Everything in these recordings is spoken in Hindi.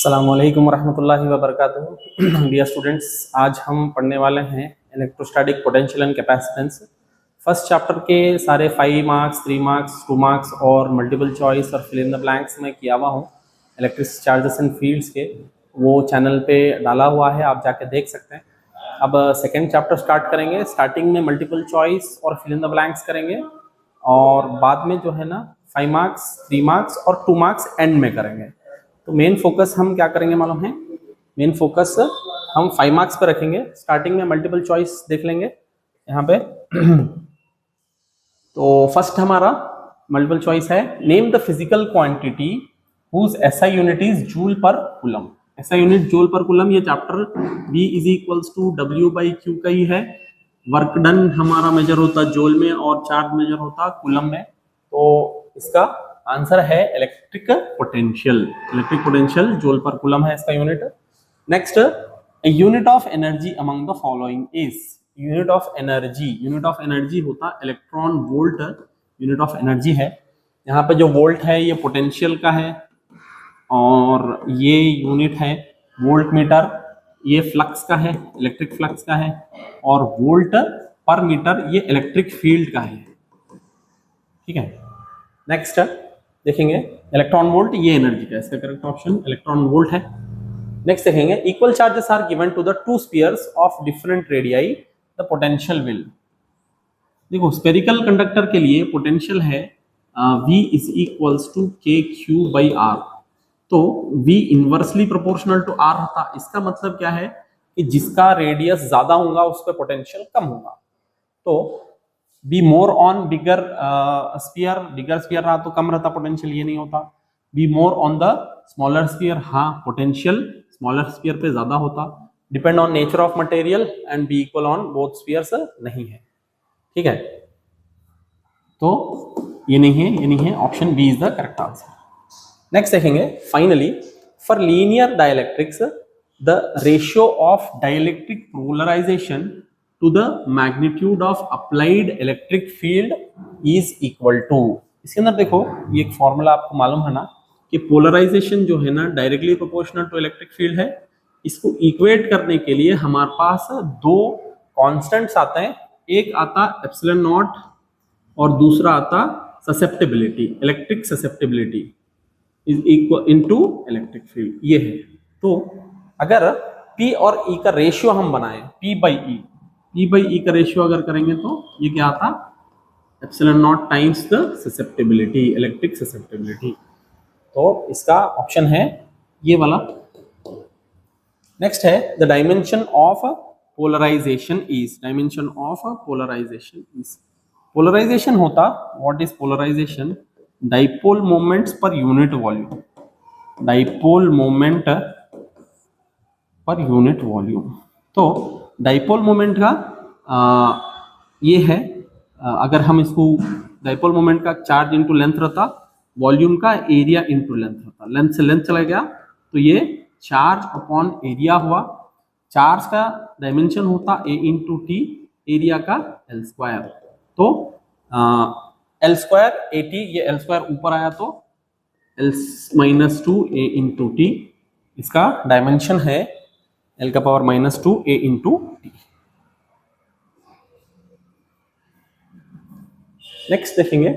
अस्सलामुअलैकुम वरहमतुल्लाहि वबरकातुहू। डियर स्टूडेंट्स, आज हम पढ़ने वाले हैं electrostatic potential and capacitance. First chapter के सारे 5 मार्क्स, 3 मार्क्स, 2 मार्क्स और मल्टीपल चॉइस और फिल इन द ब्लैंक्स में किया हुआ हूँ इलेक्ट्रिक चार्जेस एंड फील्ड्स के। वो चैनल पे डाला हुआ है, आप जाके देख सकते हैं। अब सेकेंड चैप्टर स्टार्ट करेंगे। स्टार्टिंग में मल्टीपल चॉइस और फिल इन द ब्लैंक्स करेंगे और बाद में जो है ना 5 मार्क्स, 3 मार्क्स और 2 मार्क्स एंड में करेंगे। तो मेन फोकस हम क्या करेंगे मालूम है? मेन फोकस हम 5 मार्क्स पे रखेंगे। स्टार्टिंग में मल्टीपल चॉइस देख लेंगे यहाँ पे। तो फर्स्ट हमारा मल्टीपल चॉइस है, name the physical quantity whose SI unit is joule per coulomb. SI unit joule per coulomb, ये chapter V is equals to W/Q का ही है। वर्क डन हमारा मेजर होता जूल में और चार्ज मेजर होता कूलम में। तो इसका आंसर है electric potential. Electric potential joule per coulomb है इसका unit. Next, unit of energy among the following is. Unit of energy होता electron volt. Unit of energy है, यहाँ पे जो वोल्ट है ये पोटेंशियल का है और ये यूनिट है वोल्ट मीटर। ये फ्लक्स का है, इलेक्ट्रिक फ्लक्स का है, और वोल्ट पर मीटर ये इलेक्ट्रिक फील्ड का है। ठीक है। नेक्स्ट देखेंगे इलेक्ट्रॉन वोल्ट, ये एनर्जी का, इसका करेक्ट ऑप्शन इलेक्ट्रॉन वोल्ट है। नेक्स्ट देखेंगे equal charges are given to the two spheres of different radii, the potential will. देखो स्फेरिकल कंडक्टर के लिए पोटेंशियल है V is equals to KQ/R। तो V inversely proportional to R होता। इसका मतलब क्या है कि जिसका रेडियस ज्यादा होगा उस पर पोटेंशियल कम होगा। तो be more on bigger sphere रहा तो कम रहता पोटेंशियल, ये नहीं होता। Be more on the smaller sphere, हाँ पोटेंशियल स्मॉलर स्फीयर पे ज्यादा होता। Depend on nature of material and be equal on both spheres नहीं है। ठीक है, तो ये नहीं है, option B is the correct answer. Next देखेंगे finally, for linear dielectrics the ratio of dielectric polarization to the magnitude of applied electric field is equal to। इसके अंदर देखो ये एक फॉर्मूला आपको मालूम है ना कि पोलराइजेशन जो है ना directly proportional to electric field है। इसको इक्वेट करने के लिए हमारे पास दो कांस्टेंट्स आते हैं, एक आता एप्सिलॉन नॉट और दूसरा आता susceptibility, electric susceptibility is equal into electric field, ये है। तो अगर P और E का रेशियो हम बनाएं, P/E का रेशियो अगर करेंगे तो ये क्या आता, epsilon naught times the susceptibility, electric susceptibility. तो इसका ऑप्शन है ये वाला। नेक्स्ट है the dimension of polarization is. Polarization होता, what is polarization? Dipole moments per unit volume. Dipole moment per unit volume. तो डाइपोल मोमेंट का ये है, अगर हम इसको डाइपोल मोमेंट का चार्ज इनटू लेंथ रहता, वॉल्यूम का एरिया इनटू लेंथ रहता। लेंथ से लेंथ चला गया तो ये चार्ज अपॉन एरिया हुआ। चार्ज का डायमेंशन होता A इंटू टी, एरिया का L²। तो L² AT, ये L² ऊपर आया तो L-2 A इंटू टी। इसका डायमेंशन है L⁻⁻2 A into T. Next देखेंगे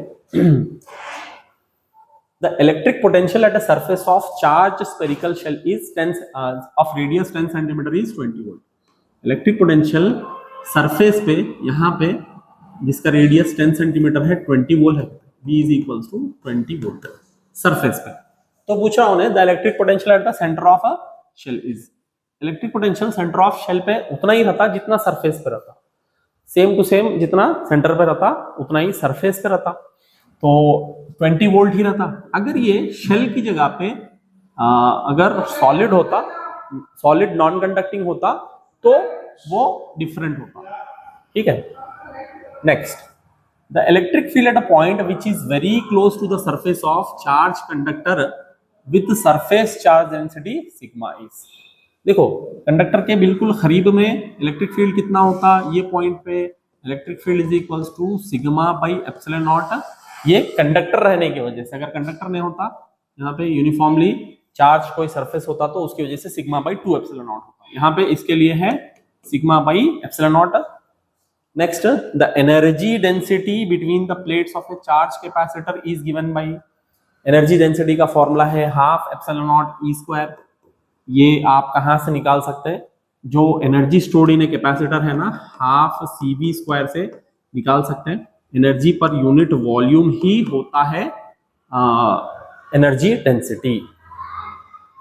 the electric potential at the surface of charge spherical shell is 10 of radius 10 centimetre is 20 volt. Electric potential surface पे, यहाँ पे जिसका रेडियस 10 सेंटीमीटर है 20 वोल्ट है। V is equals to 20 volt surface पे। तो पूछा उन्हें the electric potential at the centre of a shell is. Electric potential centre of shell पे उतना ही रहता जितना सरफेस पे रहता, सेम टू सेम, जितना सेंटर पे रहता उतना ही सरफेस पे रहता। तो 20 वोल्ट ही रहता। अगर ये शेल की जगह पे अगर सॉलिड होता, सॉलिड नॉन कंडक्टिंग होता तो वो डिफरेंट होता। ठीक है। Next, the electric field at a point which is very close to the surface of charge conductor with surface charge density sigma is. देखो कंडक्टर के बिल्कुल करीब में इलेक्ट्रिक फील्ड कितना होता, ये पॉइंट पे electric field is equals to sigma by epsilon naught. ये कंडक्टर रहने की वजह से, अगर कंडक्टर नहीं होता यहाँ पे यूनिफॉर्मली चार्ज कोई सरफेस होता तो उसकी वजह से सिग्मा बाई 2 एप्सिलॉन नॉट होता। यहाँ पे इसके लिए है sigma by epsilon not. Next, the energy density between the plates of a charge capacitor is given by, energy density का फॉर्मूला है half epsilon naught E square. ये आप कहाँ से निकाल सकते हैं, जो energy stored in a capacitor है ना, हाफ सी वी स्क्वायर से निकाल सकते हैं। एनर्जी पर यूनिट वॉल्यूम ही होता है एनर्जी डेंसिटी।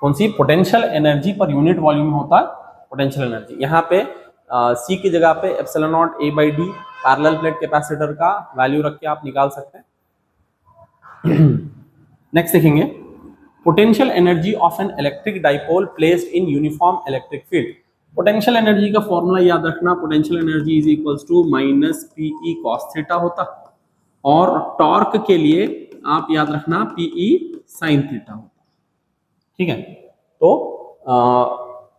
कौन सी, potential energy per unit volume होता है पोटेंशियल एनर्जी। यहाँ पे सी की जगह पे epsilon naught A by D parallel plate capacitor का वैल्यू रख के आप निकाल सकते हैं। नेक्स्ट देखेंगे, potential energy of an electric dipole placed in uniform electric field. Potential energy का फॉर्मूला याद रखना, potential energy is equals to minus PE cos theta होता, और टॉर्क के लिए आप याद रखना पीई साइन थीटा होता। ठीक है, तो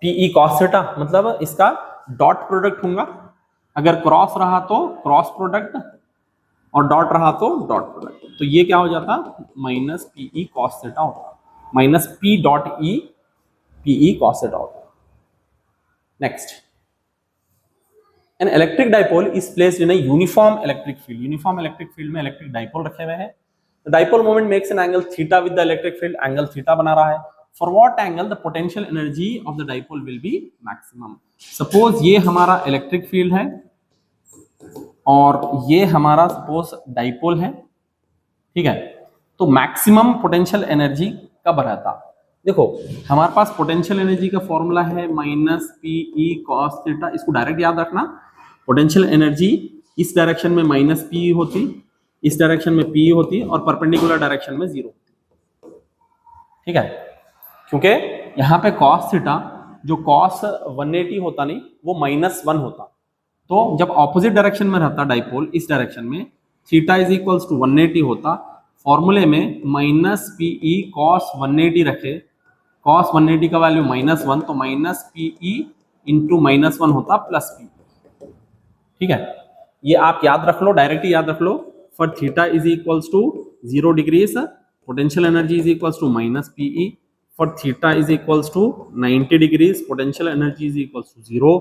पीई कॉस थीटा मतलब इसका डॉट प्रोडक्ट होगा, अगर क्रॉस रहा तो क्रॉस प्रोडक्ट और डॉट रहा तो डॉट प्रोडक्ट, तो ये क्या हो जाता, माइनस पीई कॉस थीटा होता, minus P dot E PE cos theta होता। Next, an electric dipole is placed in a uniform electric field. Uniform electric field में इलेक्ट्रिक डाइपोल रखे हुए हैं। Dipole moment makes an angle theta with the electric field, angle theta बना रहा है। For what angle the potential energy of the dipole will be maximum. Suppose ये हमारा इलेक्ट्रिक फील्ड है और ये हमारा सपोज डाइपोल है, ठीक है, तो मैक्सिमम पोटेंशियल एनर्जी कब रहता, देखो हमारे पास पोटेंशियल एनर्जी का फॉर्मूला है माइनस पीई कॉस थीटा। इसको डायरेक्ट याद रखना, पोटेंशियल एनर्जी इस डायरेक्शन में माइनस पी होती, इस डायरेक्शन में पी होती, और परपेंडिकुलर डायरेक्शन में 0 होती। ठीक है, क्योंकि यहाँ पे कॉस थीटा जो कॉस 180 होता नहीं, वो -1 होता, तो जब ऑपोजिट डायरेक्शन में रहता डाइपोल इस डायरेक्शन में, थीटा इज इक्वल्स टू 180 होता। फॉर्मूले में माइनस पीई कॉस 180 रखे, कॉस 180 का वैल्यू -1, तो माइनस पीई इंटू -1 होता प्लस पी। ठीक है, ये आप याद रख लो, डायरेक्ट याद रख लो। For theta is equals to 0 degrees, potential energy is equals to minus PE. For theta is equals to 90 degrees, potential energy is equals to 0।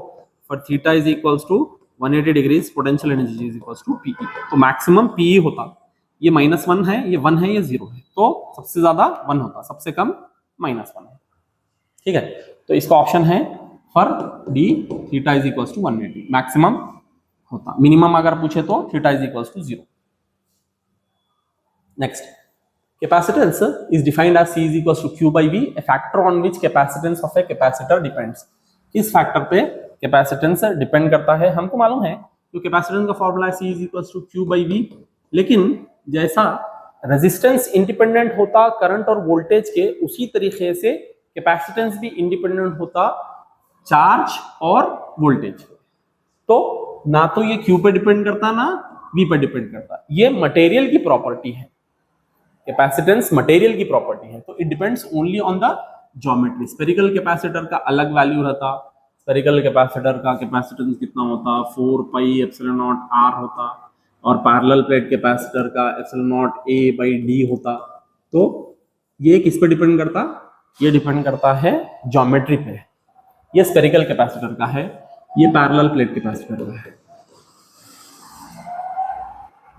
For theta is equals to 180 degrees, potential energy is equals to PE. तो मैक्सिमम पीई होता, ये -1 है, ये 1 है, ये 0 है, तो सबसे ज्यादा 1 होता, सबसे कम -1 है। ठीक है, तो इसका ऑप्शन है for D, theta is equals to 180 maximum होता। मिनिमम अगर पूछे तो theta is equals to 0। Next, capacitance is defined as C is equals to Q by V, a factor on which capacitance of a capacitor depends। किस फैक्टर पे कैपेसिटेंस डिपेंड करता है, हमको मालूम है तो कैपेसिटेंस का formula C is equals to Q by V, लेकिन जैसा रेजिस्टेंस इंडिपेंडेंट होता करंट और वोल्टेज के, उसी तरीके से कैपेसिटेंस भी इंडिपेंडेंट होता चार्ज और वोल्टेज। तो ना तो ये Q पे डिपेंड करता ना V पे डिपेंड करता, ये मटेरियल की प्रॉपर्टी है, कैपेसिटेंस मटेरियल की प्रॉपर्टी है, तो it depends only on the geometry. Spherical capacitor का अलग वैल्यू रहता, स्फेरिकल कैपेसिटर का कैपेसिटेंस कितना होता 4 पाई एप्सिलॉन नॉट आर होता, और पैरेलल प्लेट कैपेसिटर का epsilon naught A by D होता। तो ये किस पे डिपेंड करता, ये डिपेंड करता है ज्योमेट्री पे। ये स्फेरिकल कैपेसिटर का है, ये पैरेलल प्लेट कैपेसिटर का है।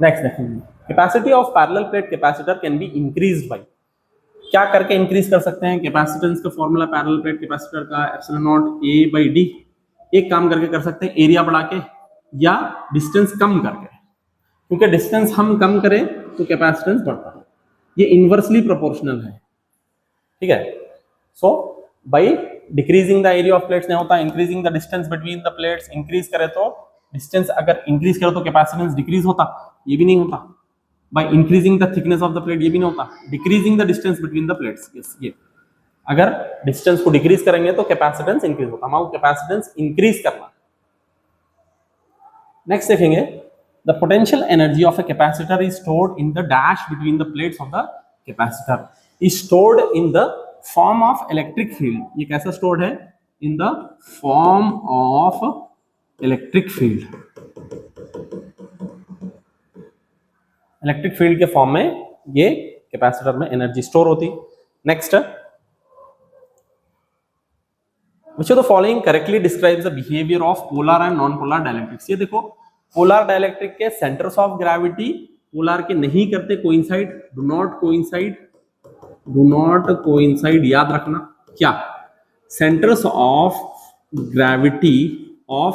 नेक्स्ट देखेंगे, capacity of parallel plate capacitor can be increased by, क्या करके इंक्रीज कर सकते हैं कैपेसिटेंस का फॉर्मूला पैरेलल प्लेट कैपेसिटर का epsilon naught A by D. एक काम करके कर सकते हैं, एरिया बढ़ा के या डिस्टेंस कम करके, क्योंकि डिस्टेंस हम कम करें तो कैपेसिटेंस बढ़ता है, ये इनवर्सली प्रोपोर्शनल है। ठीक है, so by decreasing the area of plates नहीं होता, increasing the distance between the plates. Increase करे तो डिस्टेंस, अगर इंक्रीज करे तो कैपेसिटेंस डिक्रीज होता, ये भी नहीं होता। By increasing the thickness of the plate, ये भी नहीं होता। Decreasing the distance between the plates, yes, ये अगर डिस्टेंस को डिक्रीज करेंगे तो कैपेसिटेंस इंक्रीज होता, हमारा कैपेसिटेंस इंक्रीज करना। नेक्स्ट देखेंगे, the potential energy of a capacitor is stored in the dash between the plates of the capacitor, is stored in the form of electric field. ये कैसा स्टोर्ड है, इन the form of electric field, electric field के फॉर्म में ये कैपेसिटर में एनर्जी स्टोर होती। Next, Which of the following correctly describes the behavior of polar and non-polar dielectrics? ये देखो polar dielectric के centers of gravity polar के नहीं करते coincide, do not coincide याद रखना क्या? Centers of gravity of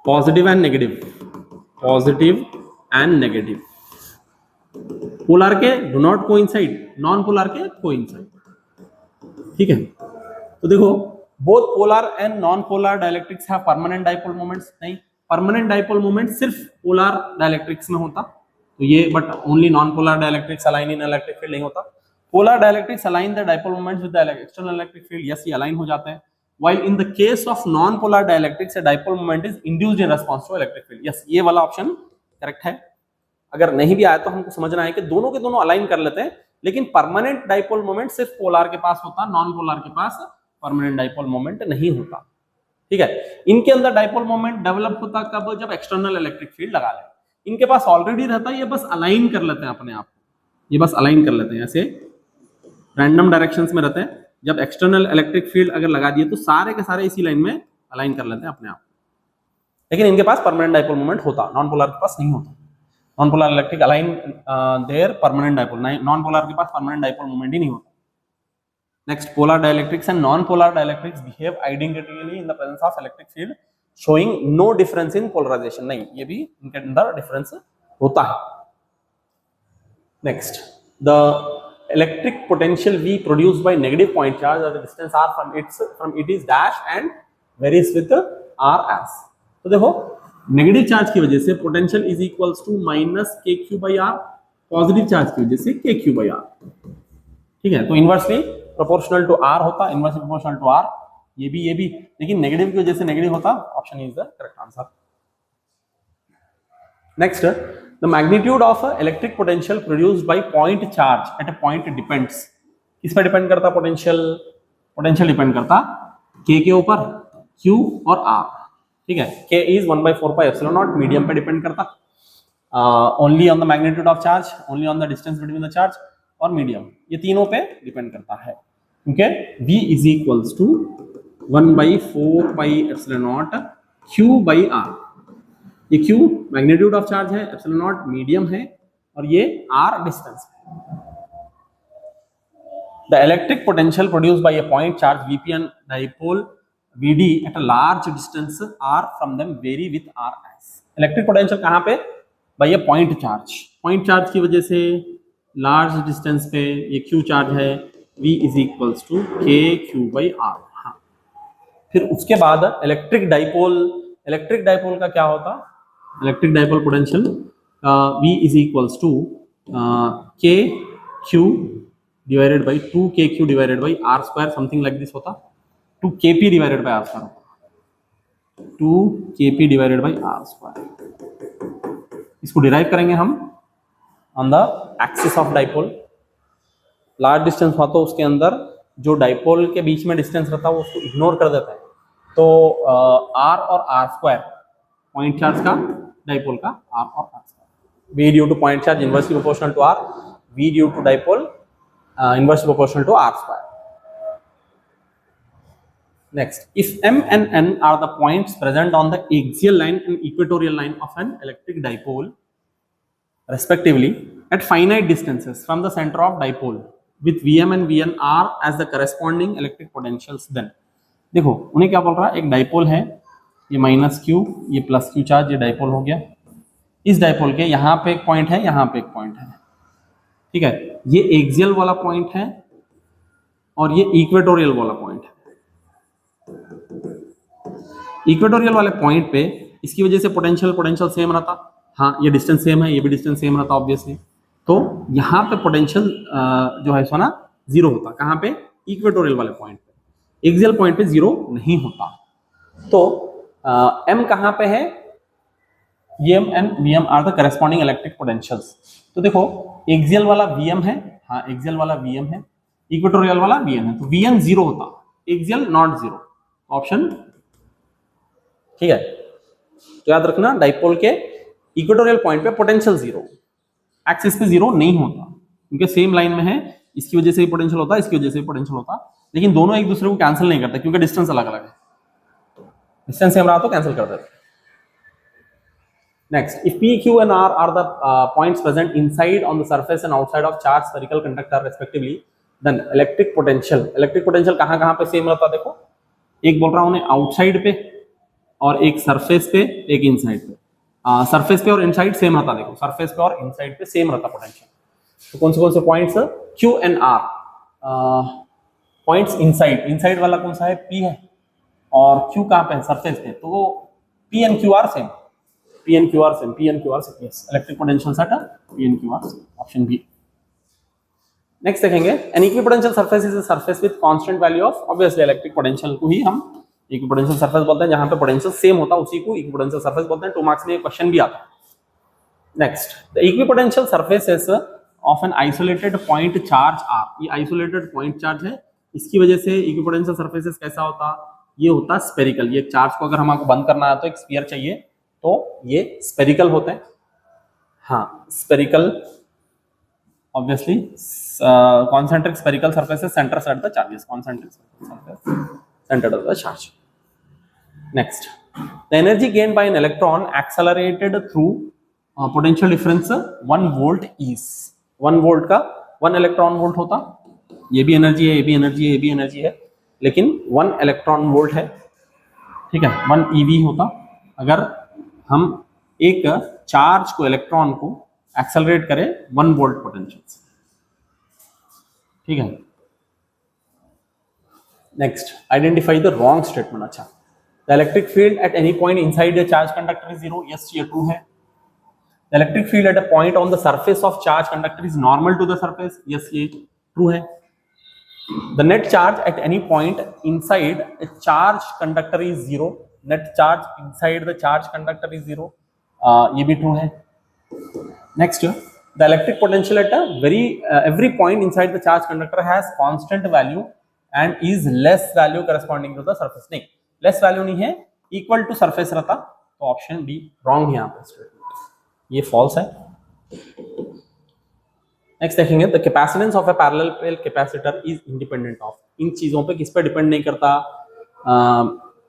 positive and negative, polar के do not coincide, non-polar के coincide. ठीक है, तो देखो both polar and non polar dielectrics have permanent dipole moments. नहीं, परमानेंट डाइपोल मोमेंट सिर्फ पोलर डाइलेक्ट्रिक्स में होता, तो ये but only non polar dielectrics align in electric field नहीं होता. Polar dielectrics align the dipole moments with the external electric field. Yes, ये अलाइन हो जाते हैं. While in the case of non polar dielectrics a dipole moment is induced in response to electric field. Yes, ये वाला ऑप्शन करेक्ट है. अगर नहीं भी आया तो हमको समझना है कि दोनों के दोनों अलाइन कर लेते हैं, लेकिन परमानेंट डाइपोल मोमेंट सिर्फ पोलर के पास होता, नॉन पोलर के पास परमानेंट डाइपोल मोमेंट नहीं होता. ठीक है, इनके अंदर डाइपोल मोमेंट डेवलप होता कब? जब एक्सटर्नल इलेक्ट्रिक फील्ड लगा ले. इनके पास ऑलरेडी रहता है, ये बस अलाइन कर लेते हैं अपने आप को, ये बस अलाइन कर लेते हैं, ऐसे रैंडम डायरेक्शंस में रहते हैं. जब एक्सटर्नल इलेक्ट्रिक फील्ड अगर लगा दिए तो सारे के सारे इसी लाइन में अलाइन कर लेते हैं अपने आप. लेकिन इनके पास परमानेंट डाइपोल मोमेंट होता, नॉन पोलर के पास नहीं होता. Non polar electric align there permanent dipole, non polar के पास परमानेंट डाइपोल मोमेंट ही नहीं होता. Next, polar dielectrics and non-polar dielectrics behave identically in the presence of electric field, showing no difference in polarization. नहीं, ये भी इनके अंदर डिफरेंस होता है. Next, the electric potential V produced by negative point charge at the distance r from it is dash and varies with r as. तो देखो नेगेटिव चार्ज की वजह से potential is equals to minus K Q by R, positive charge की वजह से के क्यू बाई आर. ठीक है, तो इनवर्सली प्रोपोर्शनल टू आर होता, इनवर्सली प्रोपोर्शनल टू आर. ये भी, लेकिन नेगेटिव की वजह से नेगेटिव होता. Option is the correct answer. Next, the magnitude of electric potential produced by point charge at a point depends. किस पे डिपेंड करता? पोटेंशियल डिपेंड करता के ऊपर, क्यू और आर. ठीक है, K is 1/4 pi epsilon naught. Medium पे डिपेंड करता only on the magnitude of charge, only on the distance between the charge और मीडियम. ये तीनों पे डिपेंड करता है. Okay, V is equals to 1/4 pi epsilon naught Q by R. ये Q मैग्नीट्यूड ऑफ चार्ज है, एप्सिलॉन नॉट मीडियम है और ये R डिस्टेंस है. The electric potential produced by a point charge VP and dipole VD at a large distance R from them very with R as. Electric potential कहाँ पे? बाय अ पॉइंट चार्ज की वजह से लार्ज डिस्टेंस पे ये Q चार्ज है, V is equals to K Q by R. हाँ, फिर उसके बाद इलेक्ट्रिक डाइपोल का क्या होता? Electric dipole potential V is equals to K Q divided by 2kq divided by R square, something like this होता. 2kp divided by R square होता, 2kp divided by R square. इसको डिराइव करेंगे हम on the axis of dipole. Large distance हुआ तो उसके अंदर जो डाइपोल के बीच में डिस्टेंस रहता है वो उसको इग्नोर कर देता है. तो आर और आर स्क्वायर, पॉइंट चार्ज का, डाइपोल का आर और R square. V due to point charge inversely proportional to R, V due to dipole inversely proportional to R square. Next, if M and N are the points present on the axial line and equatorial line of an electric dipole respectively at finite distances from the center of dipole with Vm and Vn are as the corresponding electric potentials, then. देखो उन्हें क्या बोल रहा है, एक डाइपोल है, ये माइनस क्यू, ये प्लस क्यू चार्ज, ये डाइपोल हो गया. इस डाइपोल के यहाँ पे एक पॉइंट है, यहाँ पे एक पॉइंट है. ठीक है, ये एक्सियल वाला पॉइंट है और ये इक्वेटोरियल वाला पॉइंट है. इक्वेटोरियल वाले पॉइंट पे इसकी वजह से पोटेंशियल सेम रहता. हाँ, ये डिस्टेंस सेम है, ये भी डिस्टेंस सेम रहता ऑब्वियसली. तो यहाँ पे पोटेंशियल जो है सो ना जीरो होता. कहाँ पे? इक्वेटोरियल वाले पॉइंट पे. एक्सियल पॉइंट पे जीरो नहीं होता. तो M कहाँ पे है? Em and Vm are the corresponding electric potentials. तो देखो एक्सियल वाला Vm है, हाँ एक्सियल वाला Vm है, इक्वेटोरियल वाला Vn है. तो Vn जीरो होता, एक्सियल नॉट जीरो. ऑप्शन ठीक है. तो याद रखना, डाइपोल के इक्वेटोरियल पॉइंट पे पोटेंशियल जीरो, एक्सिस पे जीरो नहीं होता क्योंकि सेम लाइन में है. इसकी वजह से भी पोटेंशियल होता, इसकी वजह से भी पोटेंशियल होता, लेकिन दोनों एक दूसरे को कैंसिल नहीं करते क्योंकि डिस्टेंस अलग अलग है। डिस्टेंस सेम रहा तो कैंसिल कर देते। Next, if P, Q, and R are the points present inside on the surface and outside of charged spherical conductor respectively, then electric potential कहाँ पे सेम रहता है? देखो, एक बोल रहा हूँ आउटसाइड पे और एक सरफेस पे, एक इनसाइड पे। सरफेस पे और इनसाइड सेम रहता, देखो सरफेस पे और इनसाइड पे सेम रहता पोटेंशियल। तो कौन से points? Q and R points inside वाला कौन सा है? P है, और Q कहाँ पे है? सरफेस पे, तो P and Q are same। P and Q are same, yes, electric potentials at P and Q are same, option B। Next देखेंगे, an equipotential surface is a surface with constant value of, obviously electric potential को ही हम equipotential surface बोलते हैं, जहां पे पोटेंशियल सेम होता है उसी को equipotential surface बोलते हैं। 2 मार्क्स में क्वेश्चन भी आता है। Next, the equipotential surface is of an isolated point charge R, ये isolated point charge है, इसकी वजह से equipotential surfaces कैसा होता? ये होता स्फेरिकल। ये चार्ज को अगर हमको बंद करना है तो एक स्फीयर चाहिए, तो ये स्फेरिकल होते हैं। हाँ, spherical obviously concentric spherical surfaces centers at the charges, concentric surface centered at the charge। Next, the energy gained by an electron accelerated through potential difference 1 volt is, 1 volt का 1 इलेक्ट्रॉन वोल्ट होता, ये भी एनर्जी है, ये भी एनर्जी है, ये भी एनर्जी है, लेकिन 1 इलेक्ट्रॉन वोल्ट है, ठीक है, 1 EV होता अगर हम एक चार्ज को, इलेक्ट्रॉन को एक्सेलरेट करें 1 वोल्ट पोटेंशियल से, ठीक है। Next, identify the wrong statement. अच्छा, the electric field at any point inside the charge conductor is 0, yes ये ट्रू है। The electric field at a point on the surface of charge conductor is normal to the surface, yes ये ट्रू है। The net charge at any point inside a charge conductor is 0, net charge inside the charge conductor is 0, ये भी ट्रू है। Next, the electric potential at a every point inside the charge conductor has constant value and is less value corresponding to the surface, नहीं less value नहीं है, equal to surface रहता, तो ऑप्शन बी रॉन्ग है यहाँ पे स्टेटमेंट, ये फॉल्स है। नेक्स्ट देखेंगे, the capacitance of a parallel plate capacitor is independent of, इन चीजों पे किस पे डिपेंड नहीं करता?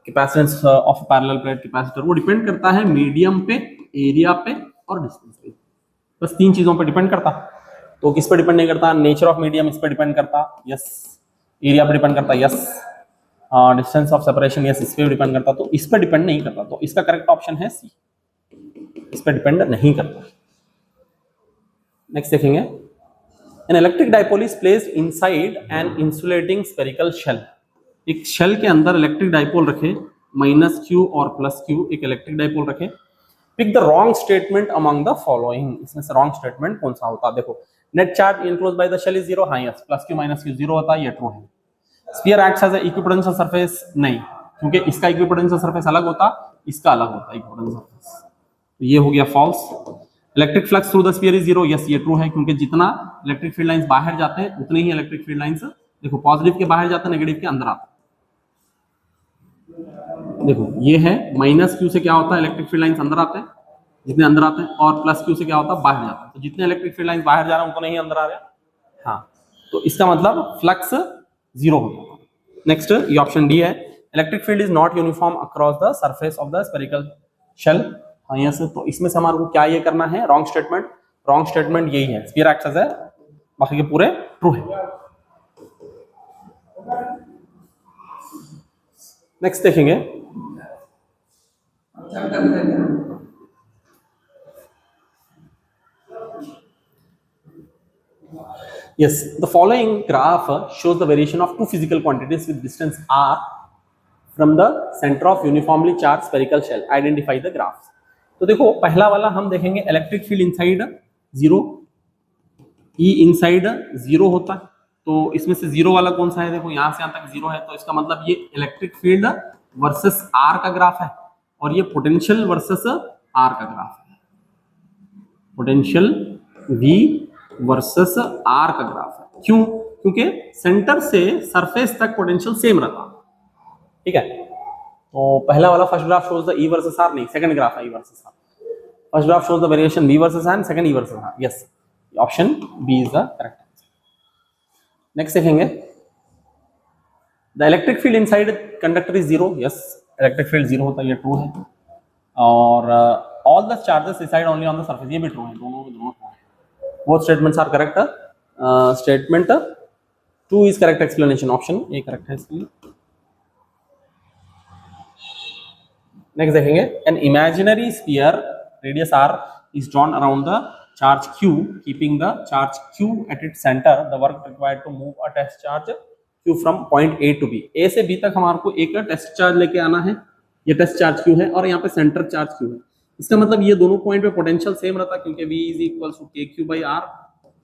Capacitance of parallel plate capacitor वो डिपेंड करता है मीडियम पे, एरिया पे और डिस्टेंस पे, बस 3 चीजों पे डिपेंड करता। तो किस पे डिपेंड नहीं करता? नेचर ऑफ मीडियम इस पे डिपेंड करता, यस। एरिया पे डिपेंड करता, yes. Distance of separation, yes, इस पे डिपेंड करता, तो इस पे डिपेंड नहीं करता, तो इसका करेक्ट ऑप्शन है सी, इस पे डिपेंड नहीं करता। नेक्स्ट देखेंगे, an electric dipole is placed inside an insulating spherical shell, एक शेल के अंदर इलेक्ट्रिक डाइपोल रखे, -q और +q, एक इलेक्ट्रिक डाइपोल रखे। Pick the wrong statement among the following, इसमें से रॉन्ग स्टेटमेंट कौन सा होता? देखो, net charge enclosed by the shell is 0, हाँ यस, +q -q 0 होता है, ये ट्रू है। Sphere acts as a equipotential surface, नहीं, क्योंकि इसका इक्विपोटेंशियल सरफेस अलग होता, इसका अलग होता इक्विपोटेंशियल सरफेस, तो ये हो गया false. Electric flux through the sphere is 0, yes ये ट्रू है, क्योंकि जितना इलेक्ट्रिक फील्ड लाइंस बाहर जाते हैं उतने ही इलेक्ट्रिक फील्ड लाइंस, देखो पॉजिटिव के बाहर जाते हैं, नेगेटिव के अंदर आते हैं। देखो ये है -q से क्या होता है? इलेक्ट्रिक फील्ड लाइंस अंदर आते हैं, जितने अंदर आते हैं, और +q से क्या होता है? बाहर जाते हैं, तो जितने इलेक्ट्रिक फील्ड लाइंस बाहर जा रहे हैं उतने ही अंदर आ रहे हैं, हाँ, तो इसका मतलब फ्लक्स 0 होगा। नेक्स्ट, ये ऑप्शन डी है, electric field is not uniform across the surface of the spherical shell, हाँ यस, तो इसमें से हमारे को क्या ये करना है? रॉन्ग स्टेटमेंट, रॉन्ग स्टेटमेंट यही है, स्फीयर एक्ट्स एज है, बाकी के पूरे ट्रू है। नेक्स्ट देखेंगे, yes, the following graph shows the variation of 2 physical quantities with distance r from the center of uniformly charged spherical shell, identify the graphs। तो देखो पहला वाला हम देखेंगे, इलेक्ट्रिक फील्ड इनसाइड 0, ई इनसाइड 0 होता है, तो इसमें से 0 वाला कौन सा है? देखो यहां से यहां तक 0 है, तो इसका मतलब ये इलेक्ट्रिक फील्ड वर्सेस आर का ग्राफ है, और ये पोटेंशियल वर्सेस आर का ग्राफ है, पोटेंशियल V वर्सेस आर का ग्राफ है। क्यों? क्योंकि सेंटर से सरफेस तक पोटेंशियल सेम रहता, ठीक है। तो पहला वाला first graph shows the E versus R, नहीं सेकंड ग्राफ है E versus R, first graph shows the variation V versus R, second E versus R, yes, option B is the correct answer. Next देखेंगे, the electric field inside conductor is zero, yes electric field zero होता है, ये ट्रू है। और all the charges reside only on the surface, ये भी ट्रू है, दोनों ट्रू है। Both statements are correct. Statement 2 is correct explanation, option A correct है इसके लिए। नेक्स्ट देखेंगे, an imaginary sphere radius r is drawn around the charge q, keeping the charge q at its center. The work required to move a test charge q from point a to b, a से b तक हमारे को एक टेस्ट चार्ज लेके आना है, ये टेस्ट चार्ज q है और यहाँ पे सेंटर चार्ज q है। इसका मतलब ये दोनों पॉइंट पे पोटेंशियल सेम रहता है, क्योंकि v is equal to kq by r,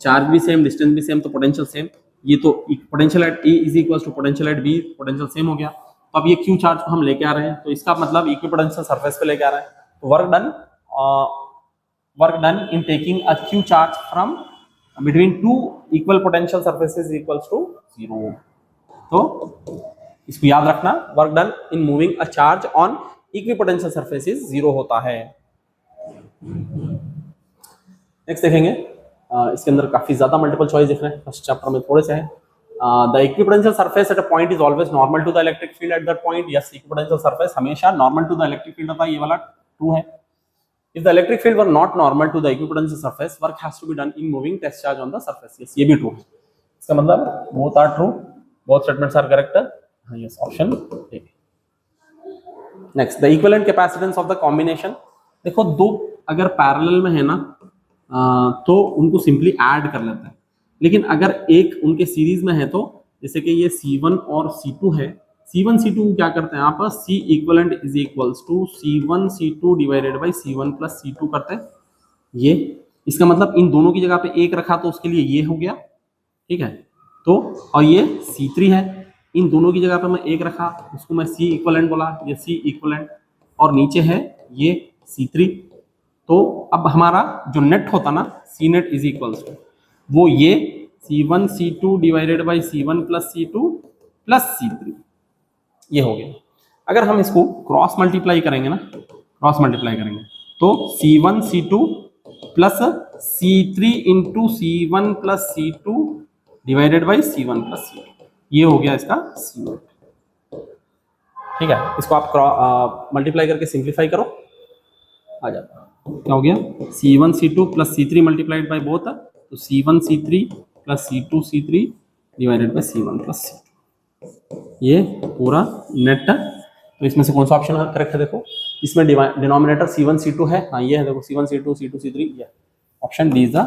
charge भी सेम, डिस्टेंस भी सेम, तो पोटेंशियल सेम। ये तो potential at a is equal to potential at b, potential same हो गया। तो अब ये q चार्ज को हम लेके आ रहे हैं, तो इसका मतलब इक्विपोटेंशियल सरफेस पे लेके आ रहे हैं। तो work done in taking a q charge from between two equal potential surfaces equals to 0। तो इसको याद रखना, work done in moving a charge on equipotential surfaces 0 होता है। नेक्स्ट देखेंगे, इसके अंदर काफी ज्यादा मल्टीपल चॉइस दिख रहे हैं, फर्स्ट चैप्टर में थोड़े से है। The equipotential surface at a point is always normal to the electric field at that point, yes equipotential surface हमेशा normal to the electric field होता है, ये वाला ट्रू है। If the electric field were not normal to the equipotential surface, work has to be done in moving test charge on the surface, yes ये भी ट्रू है। इसका मतलब both are true, both statements are correct, yes option A। next, the equivalent capacitance of the combination, देखो दो अगर पैरेलल में है ना तो उनको सिंपली ऐड कर लेते हैं, लेकिन अगर एक उनके सीरीज में है तो जैसे कि ये C1 और C2 है, C1 C2 क्या करते हैं आप, C equivalent is equals to C1 C2 divided by C1 plus C2 करते हैं ये। इसका मतलब इन दोनों की जगह पे एक रखा तो उसके लिए ये हो गया, ठीक है। तो और ये C3 है, इन दोनों की जगह पे मैं एक रखा, उसको मैं C इक्वलेंट बोला, ये C इक्वलेंट, और नीचे है ये C3। तो अब हमारा जो नेट होता ना C net is equals to वो ये C1 C2 divided by C1 plus C2 plus C3, ये हो गया। अगर हम इसको क्रॉस मल्टीप्लाई करेंगे ना, क्रॉस मल्टीप्लाई करेंगे तो C1 C2 plus C3 into C1 plus C2 divided by C1 plus C2, ये हो गया इसका C नेट, ठीक है। इसको आप मल्टीप्लाई करके सिंप्लीफाई करो, आ जाता है क्या हो गया, C1 C2 plus C3 multiplied by both, तो C1 C3 plus C2 C3 divided by C1 plus C2, ये पूरा नेट। तो इसमें से कौन सा ऑप्शन करेक्ट है, देखो इसमें डिनोमिनेटर C1 C2 है, हाँ ये है, देखो C1 C2 C2 C3, ये ऑप्शन डी इज द।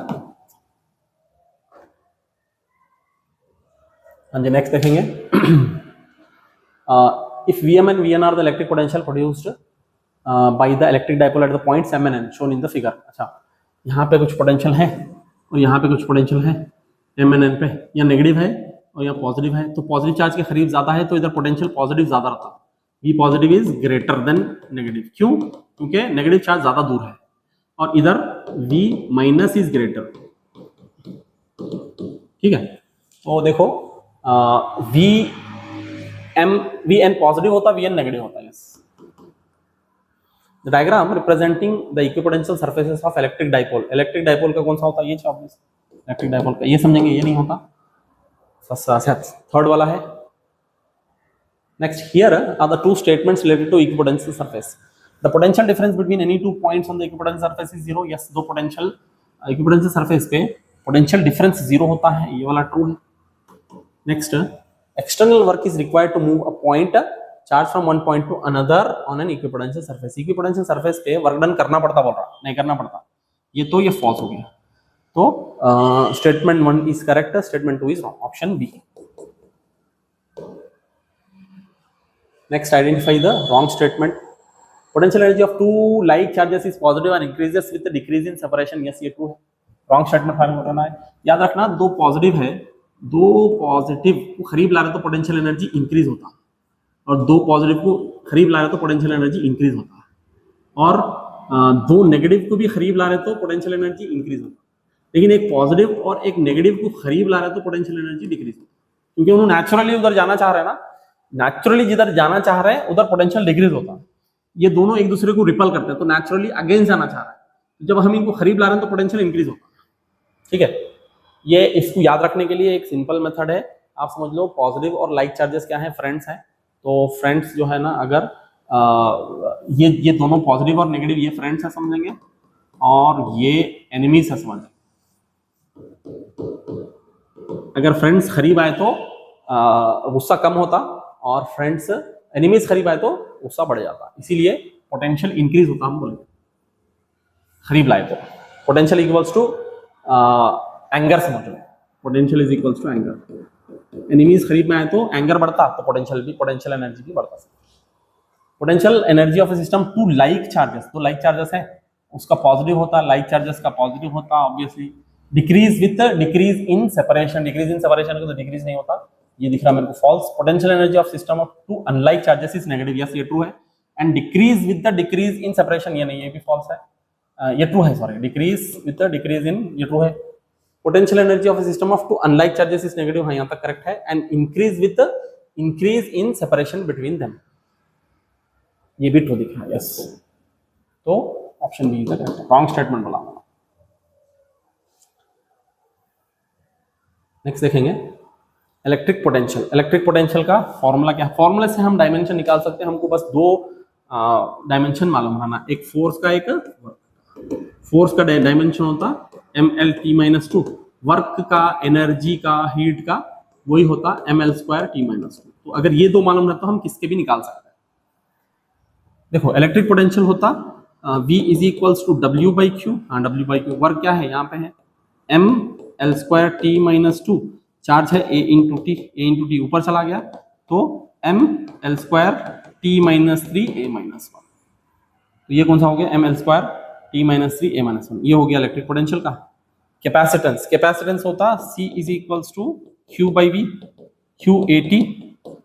हाँ जी, नेक्स्ट देखेंगे, if Vm and Vn are the electric potential produced by the electric dipole at the points M and N shown in the figure. अच्छा, यहाँ पे कुछ पोटेंशियल है और यहाँ पे कुछ पोटेंशियल है M and N पे, या नेगेटिव है और यहाँ पॉजिटिव है, तो पॉजिटिव चार्ज के करीब ज्यादा है तो इधर पोटेंशियल पॉजिटिव ज्यादा रहता है, V positive is greater than negative, क्यों, क्योंकि नेगेटिव चार्ज ज्यादा दूर है, और इधर V माइनस इज ग्रेटर, ठीक है। तो देखो Vn पॉजिटिव होता है, Vn नेगेटिव होता है, yes. The diagram representing the equipotential surfaces of electric dipole, electric dipole का कौन सा होता है, ये इलेक्ट्रिक डाइपोल का, ये समझेंगे, ये नहीं होता, थर्ड वाला है। नेक्स्ट, here are the two statements related to equipotential surface. The potential difference between any two points on the equipotential surface is 0, yes दो पोटेंशियल इक्विपोटेंशियल सरफेस पे पोटेंशियल डिफरेंस 0 होता है, ये वाला ट्रू है। Next, external work is required to move a point charge from one point to another on an equipotential surface, equipotential surface पे वर्क डन करना पड़ता, बोल रहा नहीं करना पड़ता, ये तो ये फॉल्स हो गया। तो statement 1 is correct, statement 2 is wrong, option B. Next, identify the wrong statement. Potential energy of two like charges is positive and increases with the decrease in separation, yes ये ट्रू है, रॉन्ग स्टेटमेंट फाइंड करना है। याद रखना, दो पॉजिटिव है, दो पॉजिटिव को करीब ला रहे तो पोटेंशियल एनर्जी इंक्रीज होता है, और दो पॉजिटिव को करीब ला रहे तो पोटेंशियल एनर्जी इंक्रीज होता है, और दो नेगेटिव को भी करीब ला रहे तो पोटेंशियल एनर्जी इंक्रीज होता है। लेकिन एक पॉजिटिव और एक नेगेटिव को करीब ला रहे तो पोटेंशियल एनर्जी डिक्रीज होती है, क्योंकि उन्होंने नेचुरली उधर जाना चाह रहे हैं ना, नेचुरली जिधर जाना चाह रहे हैं उधर पोटेंशियल डिक्रीज होता है। ये दोनों एक दूसरे को रिपल करते हैं, तो नेचुरली अगेंस्ट जाना चाह रहा है, जब हम इनको करीब ला रहे हैं तो पोटेंशियल इंक्रीज होता है, ठीक है। ये इसको याद रखने के लिए एक सिंपल मेथड है, आप समझ लो पॉजिटिव और लाइक चार्जेस क्या है, फ्रेंड्स हैं। तो फ्रेंड्स जो है ना, अगर ये दोनों पॉजिटिव और नेगेटिव, ये फ्रेंड्स है समझेंगे, और ये एनिमीज है समझेंगे। अगर फ्रेंड्स करीब आए तो गुस्सा कम होता, और फ्रेंड्स एनिमीज करीब आए तो गुस्सा बढ़ जाता, इसीलिए पोटेंशियल इंक्रीज होता। हम बोलेंगे करीब लाए तो पोटेंशियल इक्वल्स टू एंगर समझ लो, potential is equals to anger. Enemies करीब में आए तो एंगर बढ़ता, तो पोटेंशियल एनर्जी भी बढ़ता। Potential energy of a system two like charges, तो लाइक चार्जेस है उसका पॉजिटिव होता, लाइक चार्जेस का पॉजिटिव होता obviously. Decrease with decrease in separation, decrease in separation का तो डिक्रीज नहीं होता, ये दिख रहा मेरे को false. Potential energy of system of two unlike charges is negative, yes ये ट्रू है। And decrease with the decrease in separation, ये नहीं, ये भी फॉल्स है, ये ट्रू है, sorry, decrease with the decrease in, ये ट्रू है। Potential energy of system of two unlike charges is negative, हाँ यहाँ तक करेक्ट है। And increase with the increase in separation between them, ये भी ट्रू दिख रहा है, यस। तो option B is the correct, wrong statement बोला मैंने। नेक्स्ट देखेंगे इलेक्ट्रिक पोटेंशियल। इलेक्ट्रिक पोटेंशियल का फॉर्मूला क्या है? फॉर्मूले से हम डायमेंशन निकाल सकते हैं, हमको बस दो डायमेंशन मालूम रहना, एक फोर्स का, एक फोर्स का डायमेंशन होता mL(T-2), वर्क का, एनर्जी का, हीट का, वही होता mL²T-2। तो अगर ये दो मालूम रहता तो हम किसके भी निकाल सकते हैं। देखो इलेक्ट्रिक पोटेंशियल होता V is equals to W/Q, हाँ W/Q। वर्क क्या है यहाँ पे है mL²T-2, चार्ज है A इंटू टी ऊपर चला गया तो mL²T-3A-1। तो ये कौन सा हो गया mL²T-3A-1, ये हो गया इलेक्ट्रिक पोटेंशियल का। कैपेसिटेंस होता C is equals to Q/V, QAT,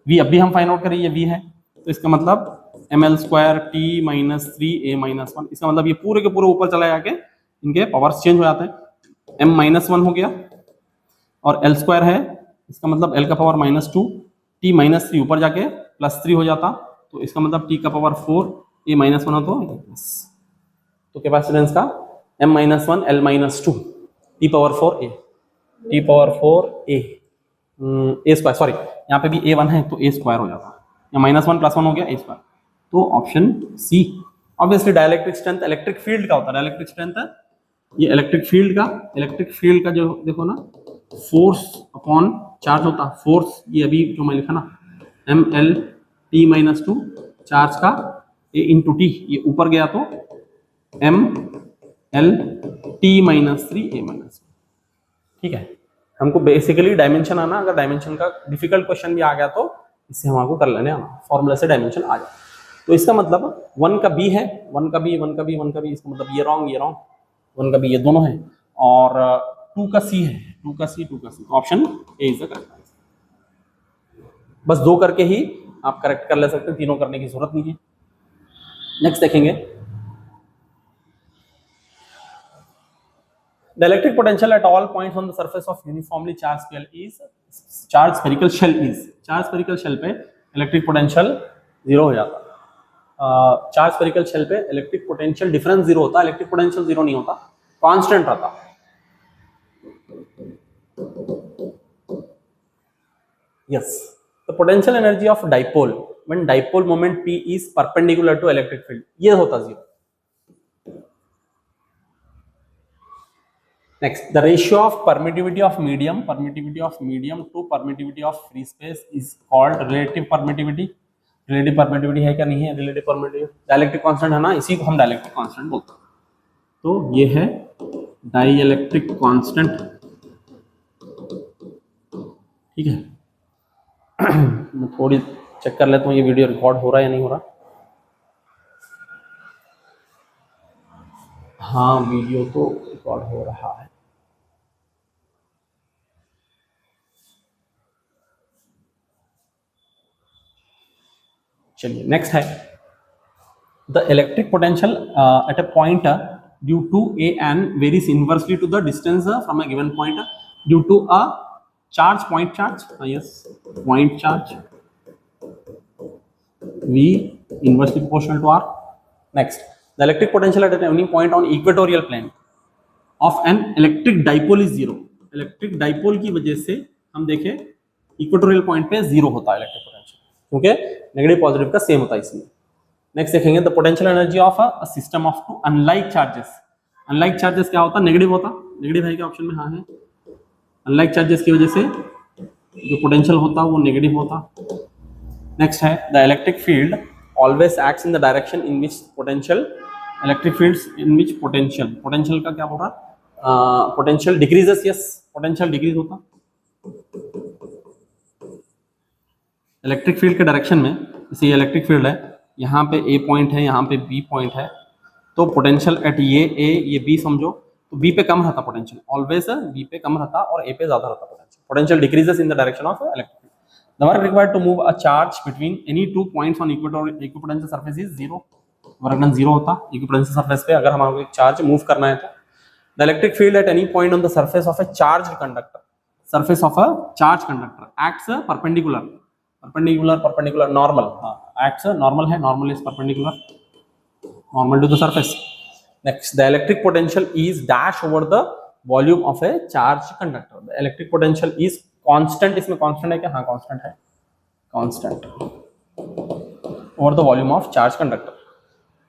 V अभी हम फाइंड आउट करें, ये V है, तो इसका मतलब mL²T-3A-1, इसका मतलब ये पूरे के पूरे ऊपर चला जाके इनके पावर्स चेंज हो जाते हैं, m-1 हो गया, और L² है, इसका मतलब L का पावर -2, T-3 ऊपर जाके +3 हो जाता, तो इसका मतलब T का पावर 4, A-1 हो तो कैपेसिटेंस का m-1 L-2 T⁴A, A², sorry यहाँ पे भी A1 है तो A² हो जाता, या -1 +1 हो गया A²। तो option C. Obviously dielectric strength electric field का होता है, डाइलेक्ट्रिक स्ट्रेंथ है ये इलेक्ट्रिक फील्ड का जो देखो ना, फोर्स अपॉन चार्ज होता, फोर्स ये अभी जो मैं लिखा ना mL(T-2), चार्ज का A इंटू टी, ये ऊपर गया तो mL(T-3A-1), ठीक है। हमको बेसिकली डायमेंशन आना, अगर डायमेंशन का डिफिकल्ट क्वेश्चन भी आ गया तो इससे हम आपको कर लेने आना, फॉर्मूला से डायमेंशन आ जाए। तो इसका मतलब 1 का B है, 1 का B, इसका मतलब ये रॉन्ग 1 का B, ये दोनों है, और 2 का C है, 2 का C, option A is the correct answer. बस दो करके ही आप करेक्ट कर ले सकते हैं, तीनों करने की जरूरत नहीं है। नेक्स्ट देखेंगे the electric potential at all points on the surface of uniformly charge spherical shell charge spherical shell पे इलेक्ट्रिक पोटेंशियल 0 हो जाता। चार्ज स्फेरिकल शेल पे इलेक्ट्रिक पोटेंशियल डिफरेंस 0 होता, इलेक्ट्रिक पोटेंशियल 0 नहीं होता, कांस्टेंट रहता। Yes, the potential energy of dipole when dipole moment P is perpendicular to electric field, ये होता 0। Next, the ratio of permittivity of medium to permittivity of free space is called relative permittivity. Relative permittivity है क्या? नहीं है रिलेटिव परमिटिविटी, डाइलेक्ट्रिक कांस्टेंट है ना, इसी को हम डाइलेक्ट्रिक कांस्टेंट बोलते हैं। तो ये है डाइलेक्ट्रिक कांस्टेंट, ठीक है। मैं थोड़ी चेक कर लेता हूँ ये वीडियो रिकॉर्ड हो रहा है या नहीं हो रहा। हाँ वीडियो तो रिकॉर्ड हो रहा है। चलिए नेक्स्ट है the electric potential at a point due to a an varies inversely to the distance from a given point due to a charge, point charge V inversely proportional to R. Next, the electric potential at any point on equatorial plane of an electric dipole is 0. Electric dipole की वजह से हम देखें इक्वेटोरियल पॉइंट पे 0 होता है इलेक्ट्रिक पोटेंशियल, क्योंकि नेगेटिव पॉजिटिव का सेम होता है इसलिए। नेक्स्ट देखेंगे the potential energy of a system of two unlike charges. Unlike charges क्या होता है? नेगेटिव होता, नेगेटिव है क्या ऑप्शन में? हाँ है। अनलाइक चार्जेस की वजह से जो पोटेंशियल होता वो नेगेटिव होता। नेक्स्ट है the electric field always acts in the direction in which potential, electric fields in which potential, potential का क्या बोल रहा? Potential decreases, yes potential decrease होता इलेक्ट्रिक फील्ड के डायरेक्शन में। जैसे ये इलेक्ट्रिक फील्ड है, यहाँ पे ए पॉइंट है, यहाँ पे बी पॉइंट है, तो पोटेंशियल एट ये ए ये बी समझो, तो बी पे कम रहता पोटेंशियल, ऑलवेज बी पे कम रहता और ए पे ज्यादा रहता potential. Potential decreases in the direction of electric field. The work required to move a charge between any two points on equipotential surface is zero. Work done zero होता इक्विपोटेंशियल सरफेस पे अगर हमारे एक चार्ज मूव करना है तो। The electric field at any point on the surface of a charge conductor, surface of a charge conductor acts perpendicular, perpendicular perpendicular normal, acts normal है, normal is perpendicular, normal to the surface. Next, the electric potential is dash over the volume of a charged conductor. The electric potential is constant, इसमें constant है क्या? हाँ constant है, constant over the volume of charged conductor,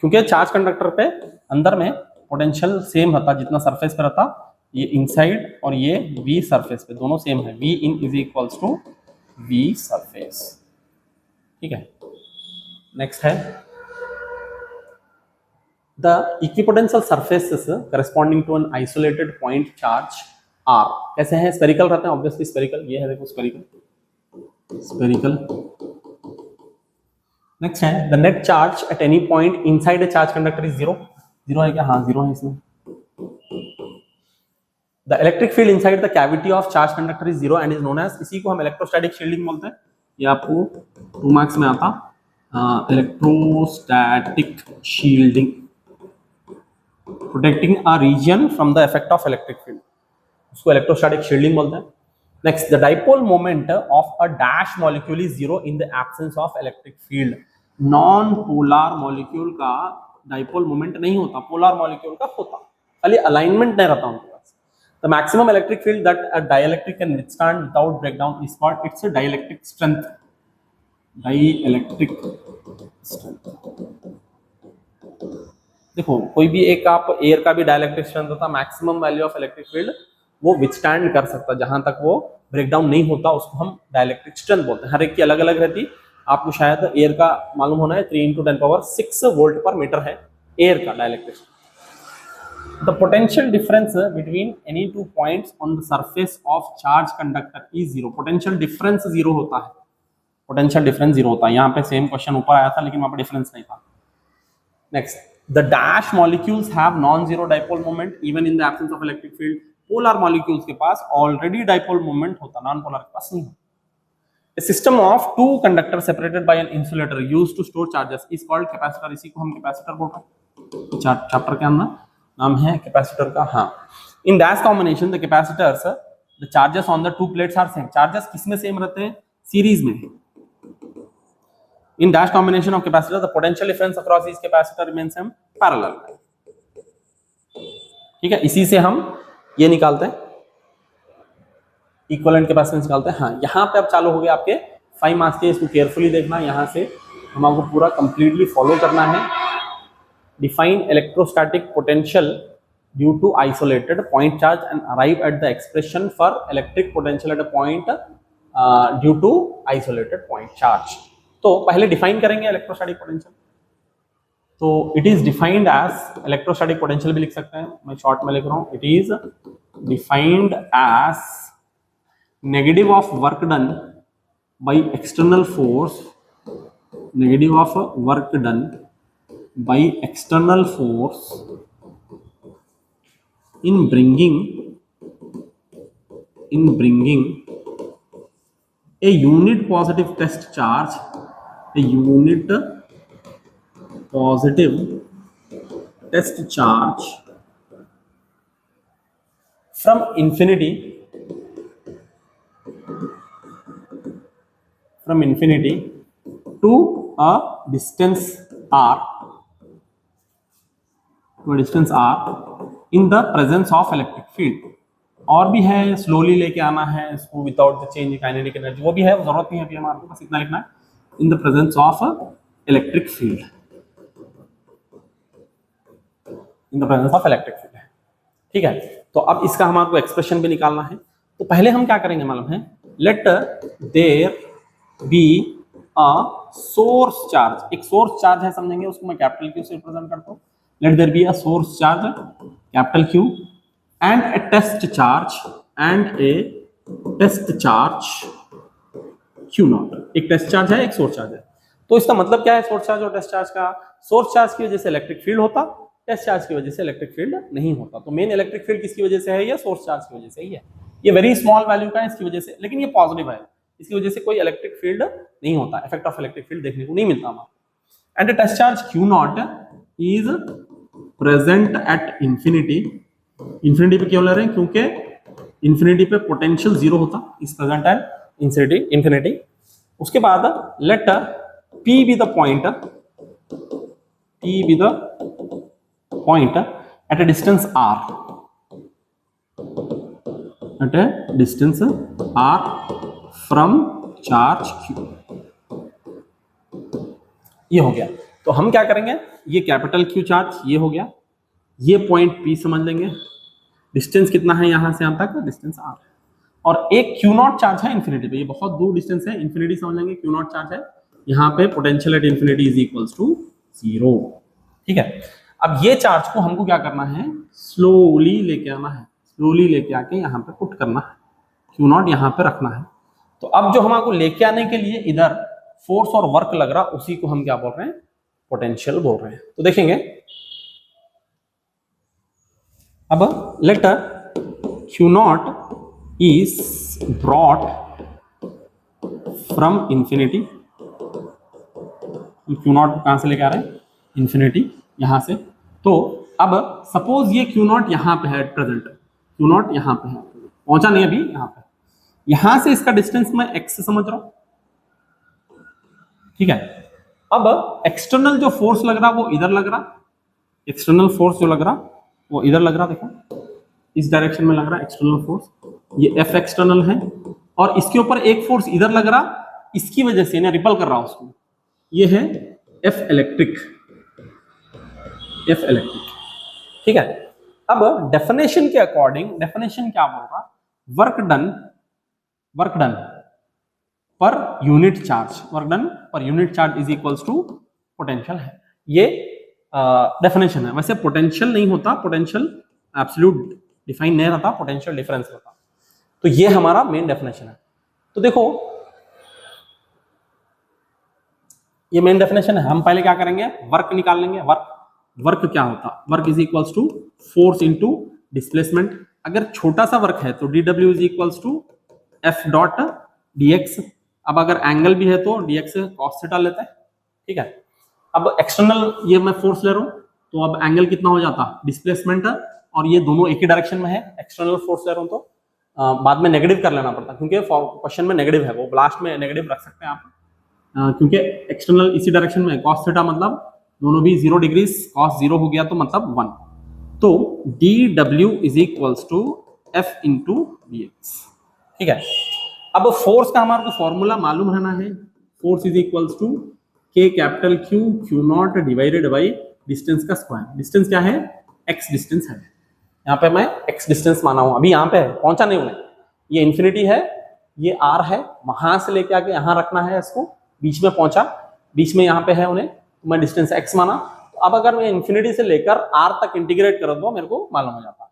क्योंकि चार्ज कंडक्टर पे अंदर में पोटेंशियल सेम रहता जितना सरफेस पे रहता, ये इनसाइड और ये v सरफेस पे दोनों सेम है, v in is equals to V surface, ठीक है। नेक्स्ट है the equipotential surfaces corresponding to an isolated point charge are कैसे हैं? स्फेरिकल रहते हैं, ऑब्वियसली स्फेरिकल, ये है देखो स्फेरिकल, स्फेरिकल। नेक्स्ट है the net charge at any point inside a charge conductor is zero. Zero है क्या? हाँ जीरो है इसमें। The electric field inside the cavity of charge conductor is zero and is known as, इसी को हम इलेक्ट्रोस्टैटिक शील्डिंग बोलते हैं। ये आपको 2 मार्क्स में आता, electrostatic shielding, protecting a region from the effect of electric field, उसको इलेक्ट्रोस्टैटिक शील्डिंग बोलते हैं। Next the dipole moment of a dash molecule is zero in the absence of electric field. Non polar molecule का डाइपोल मोमेंट नहीं होता, पोलर मॉलिक्यूल का होता, खाली अलाइनमेंट नहीं रहता उनके पास। The maximum electric field that a dielectric can withstand without breakdown is called its dielectric strength. Dielectric strength. देखो कोई भी एक आप एयर का भी डाइलेक्ट्रिक स्ट्रेंथ होता, maximum value of electric field वो विथस्टैंड कर सकता, जहां तक वो ब्रेकडाउन नहीं होता उसको हम डाइलेक्ट्रिक स्ट्रेंथ बोलते हैं। हर एक की अलग अलग रहती, आपको शायद एयर का मालूम होना है, 3 × 10⁶ वोल्ट पर मीटर है एयर का dielectric. The potential difference between any two points on the surface of charge conductor is zero. Potential difference zero होता है, potential difference zero होता है। यहाँ पे सेम क्वेश्चन ऊपर आया था लेकिन वहाँ पे डिफरेंस नहीं था। Next, the dash molecules have non-zero dipole moment even in the absence of electric field. Polar molecules के पास already dipole moment होता, non-polar के पास नहीं होता। A system of two conductors separated by an insulator used to store charges is called capacitor. इसी को हम कैपेसिटर बोल रहे हैं। चैप्टर के अंदर नाम है कैपेसिटर का। हाँ, in dash combination the capacitors the charges on the two plates are same. Charges किसमें सेम रहते हैं? सीरीज में। In dash combination of capacitor the potential difference across each capacitor remains same parallel. ठीक है, इसी से हम ये निकालते हैं, इक्विवेलेंट कैपेसिटेंस निकालते हैं। हाँ, यहाँ पे अब चालू हो गया आपके 5 मार्क्स के, इसको केयरफुली देखना, यहाँ से हम आपको पूरा कंप्लीटली फॉलो करना है। Define electrostatic potential due to isolated point charge and arrive at the expression for electric potential at a point due to isolated point charge. तो पहले डिफाइन करेंगे इलेक्ट्रोस्टैटिक पोटेंशियल। तो it is defined as, electrostatic potential भी लिख सकते हैं, मैं शॉर्ट में लिख रहा हूँ, it is defined as negative of work done by external force, negative of work done by external force in bringing a unit positive test charge, a unit positive test charge from infinity to a distance r, to a distance r in the presence of electric field. और भी है, स्लोली लेके आना है इसको without the change in kinetic energy, वो भी है, जरूरत नहीं है अभी हमारे को, बस इतना लिखना है, in the presence of electric field, in the presence of electric field. ठीक है, तो अब इसका हमारे को एक्सप्रेशन भी निकालना है। तो पहले हम क्या करेंगे मालूम है, let there be a source charge, एक सोर्स चार्ज है समझेंगे उसको, मैं कैपिटल क्यू से रिप्रेजेंट करता हूँ। Let there be a source charge capital Q and a test charge, and a test charge Q naught, एक टेस्ट चार्ज है एक सोर्स चार्ज है। तो इसका मतलब क्या है सोर्स चार्ज और टेस्ट चार्ज का, सोर्स चार्ज की वजह से इलेक्ट्रिक फील्ड होता, टेस्ट चार्ज की वजह से इलेक्ट्रिक फील्ड नहीं होता। तो मेन इलेक्ट्रिक फील्ड किसकी वजह से है, या सोर्स चार्ज की वजह से ही है। ये वेरी स्मॉल वैल्यू का है इसकी वजह से, लेकिन ये पॉजिटिव है, इसकी वजह से कोई इलेक्ट्रिक फील्ड नहीं होता, इफेक्ट ऑफ इलेक्ट्रिक फील्ड देखने को नहीं मिलता हमारा। And test charge Q naught is present at infinity, infinity पे क्यों ले रहे हैं, क्योंकि इंफिनिटी पे पोटेंशियल जीरो होता, इज प्रेजेंट एट इंफिनिटी। उसके बाद let P be the point, P be the point at a distance r, at a distance r from charge q। ये हो गया। तो हम क्या करेंगे, ये कैपिटल Q चार्ज ये हो गया, ये पॉइंट P समझ लेंगे, डिस्टेंस कितना है यहां से यहां तक, डिस्टेंस r, और एक Q नॉट चार्ज है इंफिनिटी पे, ये बहुत दूर डिस्टेंस है, इंफिनिटी समझ लेंगे, Q नॉट चार्ज है यहाँ पे, potential at infinity is equals to 0। ठीक है, अब ये चार्ज को हमको क्या करना है, स्लोली लेके आना है, स्लोली लेके आके यहाँ पे पुट करना है, क्यू नॉट यहाँ पे रखना है। तो अब जो हमको लेके आने के लिए इधर फोर्स और वर्क लग रहा, उसी को हम क्या बोल रहे हैं, पोटेंशियल बोल रहे हैं। तो देखेंगे अब let Q naught is brought from infinity, Q naught कहां से लेके आ रहे हैं, इंफिनिटी यहां से। तो अब सपोज ये क्यू नॉट यहां पे है प्रेजेंट, क्यू नॉट यहां पे है, पहुंचा नहीं अभी यहां पे, यहां से इसका डिस्टेंस मैं x समझ रहा हूं। ठीक है, अब एक्सटर्नल जो फोर्स लग रहा वो इधर लग रहा, एक्सटर्नल फोर्स जो लग रहा वो इधर लग रहा, देखो इस डायरेक्शन में लग रहा एक्सटर्नल फोर्स, ये F एक्सटर्नल है, और इसके ऊपर एक फोर्स इधर लग रहा, इसकी वजह से रिपल कर रहा उसको, ये है F इलेक्ट्रिक, F इलेक्ट्रिक। ठीक है, अब डेफिनेशन के अकॉर्डिंग, डेफिनेशन क्या बोल रहा, वर्क डन पर यूनिट चार्ज, वर्क डन पर unit charge is equals to potential है, ये डेफिनेशन है। वैसे पोटेंशियल नहीं होता, पोटेंशियल एब्सोल्यूट डिफाइन नहीं रहता, पोटेंशियल डिफरेंस होता। तो ये हमारा मेन डेफिनेशन है। तो देखो ये मेन डेफिनेशन है, हम पहले क्या करेंगे, वर्क निकाल लेंगे। वर्क क्या होता, work is equals to force into displacement. अगर छोटा सा वर्क है तो dw is equals to f dot dx। अब अगर एंगल भी है तो dx cos थीटा लेते हैं। ठीक है, अब एक्सटर्नल ये मैं फोर्स ले रहा हूं, तो अब एंगल कितना हो जाता, डिस्प्लेसमेंट, और ये दोनों एक ही डायरेक्शन में है, एक्सटर्नल फोर्स ले रहा हूं तो बाद में नेगेटिव कर लेना पड़ता, क्योंकि क्वेश्चन में नेगेटिव है, वो लास्ट में नेगेटिव रख सकते हैं आप, क्योंकि एक्सटर्नल इसी डायरेक्शन में, cos थीटा मतलब दोनों भी 0 डिग्री, cos 0 हो गया तो मतलब 1। तो dw is equals to f into dx। ठीक है, अब फोर्स का हमारे को फॉर्मूला मालूम रहना है, force is equals to k capital Q Q naught divided by distance का स्क्वायर। डिस्टेंस क्या है, x डिस्टेंस है, यहाँ पे मैं x डिस्टेंस माना हूं, अभी यहाँ पे है, पहुंचा नहीं उन्हें, ये इंफिनिटी है, ये r है, वहां से लेके आके यहाँ रखना है इसको, बीच में पहुंचा, बीच में यहाँ पे है उन्हें, तो मैं डिस्टेंस x माना। तो अब अगर मैं इंफिनिटी से लेकर r तक इंटीग्रेट कर दो, मेरे को मालूम हो जाता।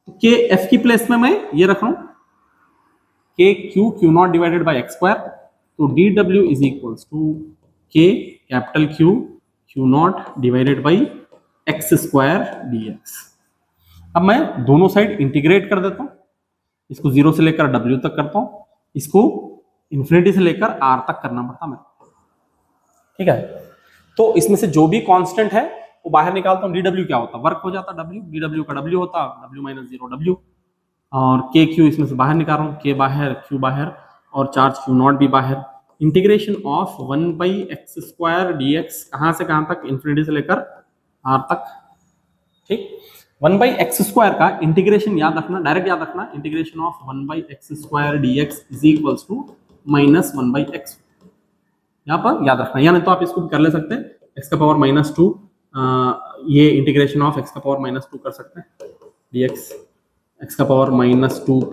तो k f की प्लेस में मैं ये रख रहा हूं, k q q naught divided by x square, तो dw is equals to k capital Q q naught divided by x square dx। अब मैं दोनों साइड इंटीग्रेट कर देता हूं, इसको 0 से लेकर w तक करता हूं, इसको इंफिनिटी से लेकर r तक करना पड़ता मेरे। ठीक है, तो इसमें से जो भी कांस्टेंट है वो बाहर निकालता हूँ, dw क्या होता, वर्क हो जाता w, dw का w होता w माइनस 0 w, और k q इसमें से बाहर निकाल रहा हूँ, k बाहर q बाहर, और चार्ज q नॉट भी बाहर। Integration of 1 by x square dx, कहाँ से कहाँ तक, इंफिनिटी से लेकर r तक। ठीक, 1/x² का इंटीग्रेशन याद रखना, डायरेक्ट याद रखना, integration of 1/x² dx is equals to -1/x। यहाँ पर याद रखना, या नहीं तो आप इसको भी कर ले सकते हैं, x⁻², ये इंटीग्रेशन ऑफ x⁻² कर सकते हैं dx, x⁻²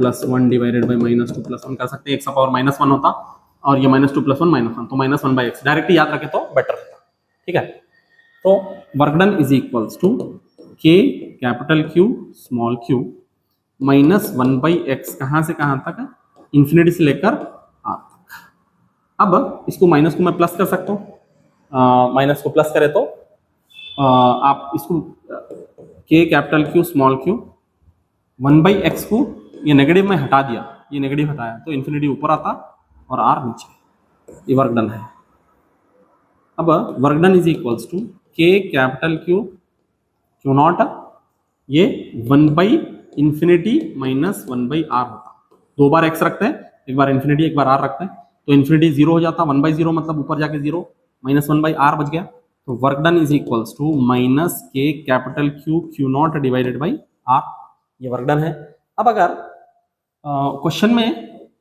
+ 1 डिवाइडेड बाई -2 + 1 कर सकते हैं, x⁻1 होता और ये -2 + 1 -1, तो -1/x डायरेक्ट याद रखे तो बेटर रहता। ठीक है, तो work done is equals to K capital Q small q -1/x, कहाँ से कहाँ तक, इंफिनिटी से लेकर r तक। अब इसको माइनस को मैं प्लस कर सकता हूँ, माइनस को प्लस करें तो आप इसको K capital Q small q 1/x को ये नेगेटिव में हटा दिया, ये नेगेटिव हटाया तो इन्फिनिटी ऊपर आता और r नीचे, ये वर्क डन है। अब work done is equals to K capital Q0, ये 1/∞ माइनस 1/r होता, दो बार x रखते हैं, एक बार इन्फिनिटी एक बार r रखते हैं, तो इन्फिनिटी 0 हो जाता, 1/0 मतलब ऊपर जाके 0, -1/r बच गया, तो work done is equals to -K capital Q0 divided by r, ये वर्क डन है। अब अगर क्वेश्चन में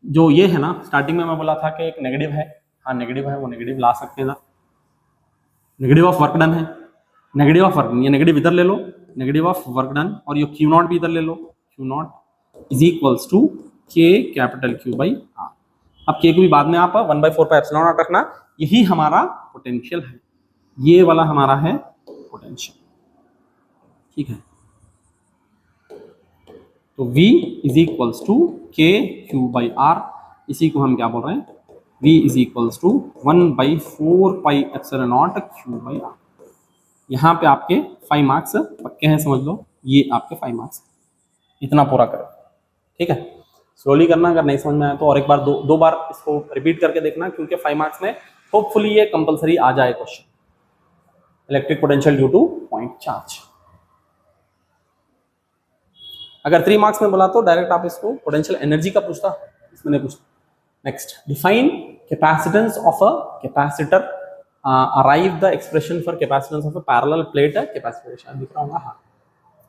जो ये है ना, स्टार्टिंग में मैं बोला था कि एक नेगेटिव है, हाँ नेगेटिव है, वो नेगेटिव ला सकते हैं, नेगेटिव ऑफ वर्क डन है, नेगेटिव ऑफ वर्क, ये नेगेटिव इधर ले लो, नेगेटिव ऑफ वर्क डन, और ये Q0 भी इधर ले लो, Q0 is equals to K capital Q by R। अब K को भी बाद में आप 1/4 पर एप्सिलॉन नॉट रखना, यही हमारा पोटेंशियल है, ये वाला हमारा है पोटेंशियल। ठीक है, तो V is equals to K Q by R, इसी को हम क्या बोल रहे हैं, V is equals to 1/4 pi epsilon naught Q by R। यहाँ पे आपके 5 मार्क्स पक्के हैं, समझ लो, ये आपके 5 मार्क्स, इतना पूरा करो। ठीक है, स्लोली करना, अगर नहीं समझ में आया तो और एक बार दो बार इसको रिपीट करके देखना, क्योंकि 5 मार्क्स में होपफुली ये कंपलसरी आ जाए question, electric potential due to point charge. अगर 3 मार्क्स में बोला तो डायरेक्ट आप इसको पोटेंशियल एनर्जी का पूछता, इसमें नहीं पूछता। Next, define capacitance of a capacitor, arrive the expression for capacitance of a parallel plate capacitor, शायद दिख रहा होगा, हाँ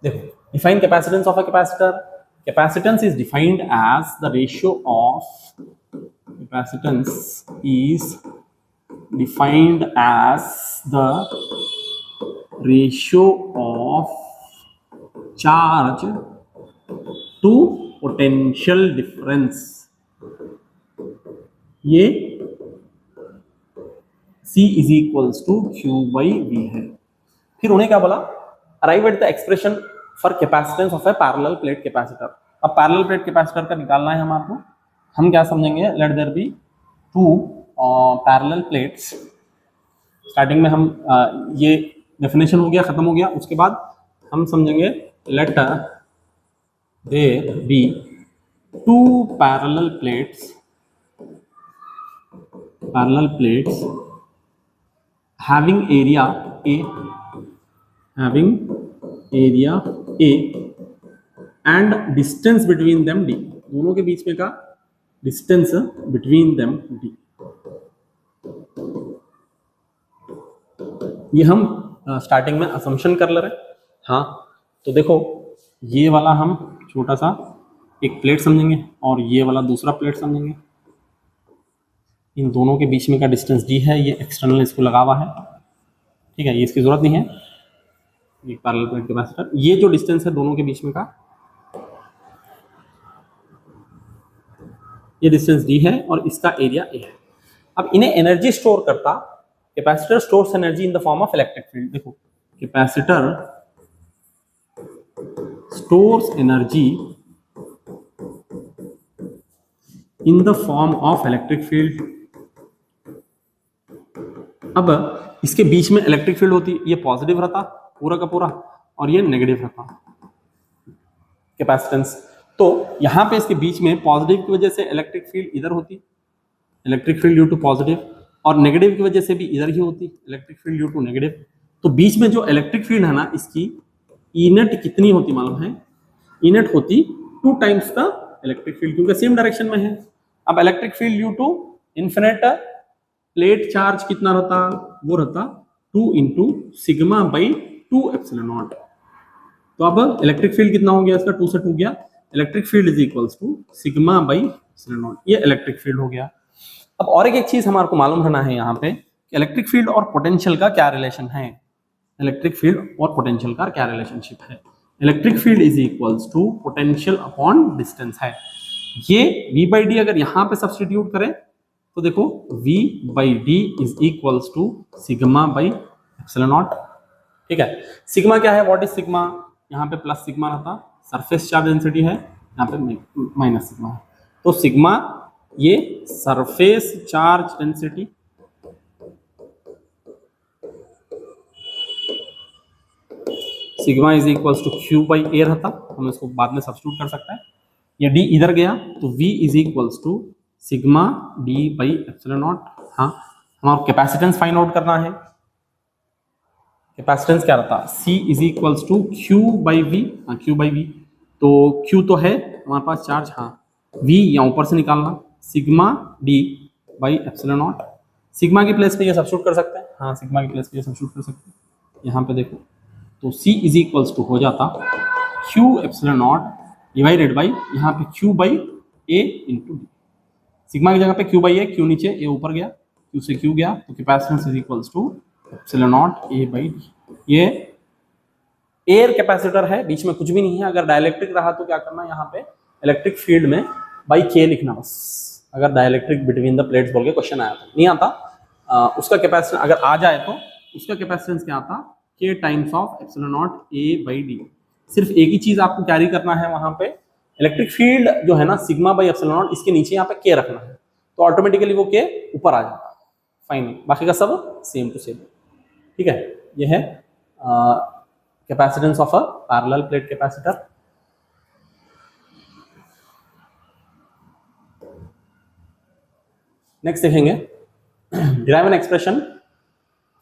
देखो, define capacitance of a capacitor, capacitance is defined as the ratio of, capacitance is defined as the ratio of charge to potential difference, ये C is equals to Q/V है। फिर उन्हें क्या बोला, arrive at the expression for capacitance of a parallel plate capacitor. अब पैरेलल प्लेट कैपेसिटर का निकालना है हमारे को, हम क्या समझेंगे, let there be 2 parallel plates. Starting में हम ये डेफिनेशन हो गया, खत्म हो गया, उसके बाद हम समझेंगे let there be 2 parallel plates having area A and distance between them D, दोनों के बीच में का डिस्टेंस बिटवीन देम D। ये हम स्टार्टिंग में असम्पशन कर ले रहे हैं। हाँ, तो देखो ये वाला हम छोटा सा एक प्लेट समझेंगे और ये वाला दूसरा प्लेट समझेंगे, इन दोनों के बीच में का डिस्टेंस D है, ये एक्सटर्नल इसको लगा हुआ है। ठीक है, ये इसकी जरूरत नहीं है, एक पैरेलल प्लेट कैपेसिटर, ये जो डिस्टेंस है दोनों के बीच में का, ये डिस्टेंस D है और इसका एरिया A है। अब इन्हें एनर्जी स्टोर करता, capacitor stores energy in the form of electric field. देखो, capacitor stores energy in the form of electric field. अब इसके बीच में इलेक्ट्रिक फील्ड होती, ये पॉजिटिव रहता पूरा का पूरा और ये नेगेटिव रहता कैपेसिटेंस। तो यहाँ पे इसके बीच में पॉजिटिव की वजह से इलेक्ट्रिक फील्ड इधर होती, electric field due to positive, और नेगेटिव की वजह से भी इधर ही होती, electric field due to negative. तो बीच में जो इलेक्ट्रिक फील्ड है ना, इसकी इनेट कितनी होती मालूम है, इनेट होती 2 टाइम्स का इलेक्ट्रिक फील्ड, क्योंकि सेम डायरेक्शन में है। अब electric field due to infinite plate charge कितना रहता, वो रहता 2 × σ/2 एप्सिलॉन नॉट। तो अब इलेक्ट्रिक फील्ड कितना हो गया इसका, 2 से 2 गया, electric field is equals to sigma by epsilon naught, ये इलेक्ट्रिक फील्ड हो गया। अब और एक चीज हमारे को मालूम करना है यहाँ पे, इलेक्ट्रिक फील्ड और पोटेंशियल का क्या रिलेशन है, इलेक्ट्रिक फील्ड और पोटेंशियल का क्या रिलेशनशिप है। Electric field is equals to potential upon distance है। ये v बाई डी अगर यहाँ पे सब्सटीट्यूट करें तो देखो v by D is equals to sigma by epsilon naught. ठीक है, सिग्मा क्या है, व्हाट इज सिग्मा, यहाँ पे प्लस सिग्मा रहता, सरफेस चार्ज डेंसिटी है, यहाँ पे माइनस सिग्मा है, तो सिग्मा ये surface charge density sigma is equals to Q by A रहता, हम इसको बाद में सब्स्टिट्यूट कर सकते हैं, ये डी इधर गया तो v is equals to sigma D by epsilon naught. हाँ, हमारा कैपेसिटेंस फाइंड आउट करना है, कैपेसिटेंस क्या रहता, c is equals to Q by V, हाँ क्यू बाई वी, तो q तो है हमारे पास चार्ज, हाँ v यहाँ ऊपर से निकालना, sigma D by epsilon not, sigma की प्लेस पे ये सब्स्टिट्यूट कर सकते हैं, हाँ सिग्मा की प्लेस पे ये सब्स्टिट्यूट कर सकते हैं, यहाँ पे देखो तो c इज इक्वल्स टू हो जाता q epsilon not divided by यहाँ पे q by a into D, sigma की जगह पे q बाई a, q नीचे a ऊपर गया, q से q गया, तो capacitance is equals to epsilon naught a by D. ये एयर कैपेसिटर है, बीच में कुछ भी नहीं है, अगर डाइलेक्ट्रिक रहा तो क्या करना, यहाँ पे इलेक्ट्रिक फील्ड में बाई k लिखना बस, अगर डाइलेक्ट्रिक बिटवीन द प्लेट्स बोल के क्वेश्चन आया तो नहीं आता, उसका कैपेसिटेंस अगर आ जाए तो उसका कैपेसिटेंस क्या आता, k times of epsilon naught a by D. सिर्फ एक ही चीज आपको कैरी करना है वहां पे, इलेक्ट्रिक फील्ड जो है ना सिग्मा बाई एप्सिलॉन नॉट, इसके नीचे यहाँ पे k रखना है, तो ऑटोमेटिकली वो k ऊपर आ जाता है, फाइन, बाकी का सब सेम टू सेम। ठीक है, ये है capacitance of a parallel plate capacitor. Next देखेंगे, derive an expression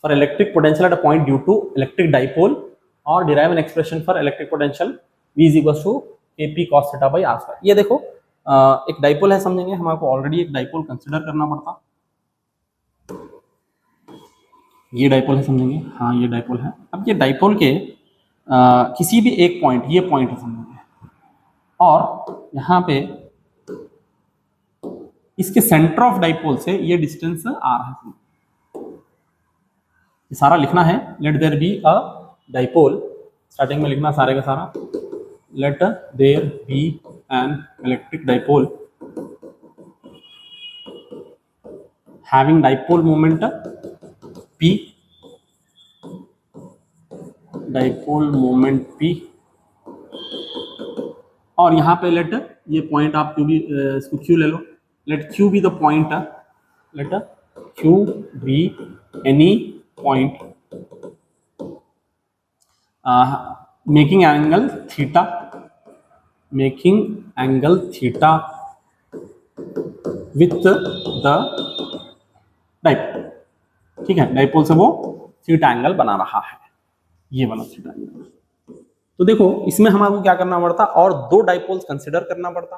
for electric potential at a point due to electric dipole, और derive an expression for electric potential v is equal to kp cos theta by r square. ये देखो एक डाइपोल है, समझेंगे, हमारे को ऑलरेडी एक डाइपोल कंसिडर करना पड़ता, ये डाइपोल है समझेंगे, हाँ ये डाइपोल है। अब ये डाइपोल के किसी भी एक पॉइंट, ये पॉइंट है समझेंगे, और यहाँ पे इसके सेंटर ऑफ डाइपोल से ये डिस्टेंस r है, ये सारा लिखना है, let there be a dipole, starting में लिखना सारे का सारा, let there be an electric dipole having dipole moment p, dipole moment p, और यहाँ पे लेट ये पॉइंट आप क्यों भी इसको q ले लो, let q be the point, let q be any point making angle theta, making angle theta with the dipole. ठीक है, डाइपोल से वो थीटा एंगल बना रहा है, ये वाला थीटा एंगल। तो देखो इसमें हमारे क्या करना पड़ता, और दो डाइपोल्स कंसिडर करना पड़ता,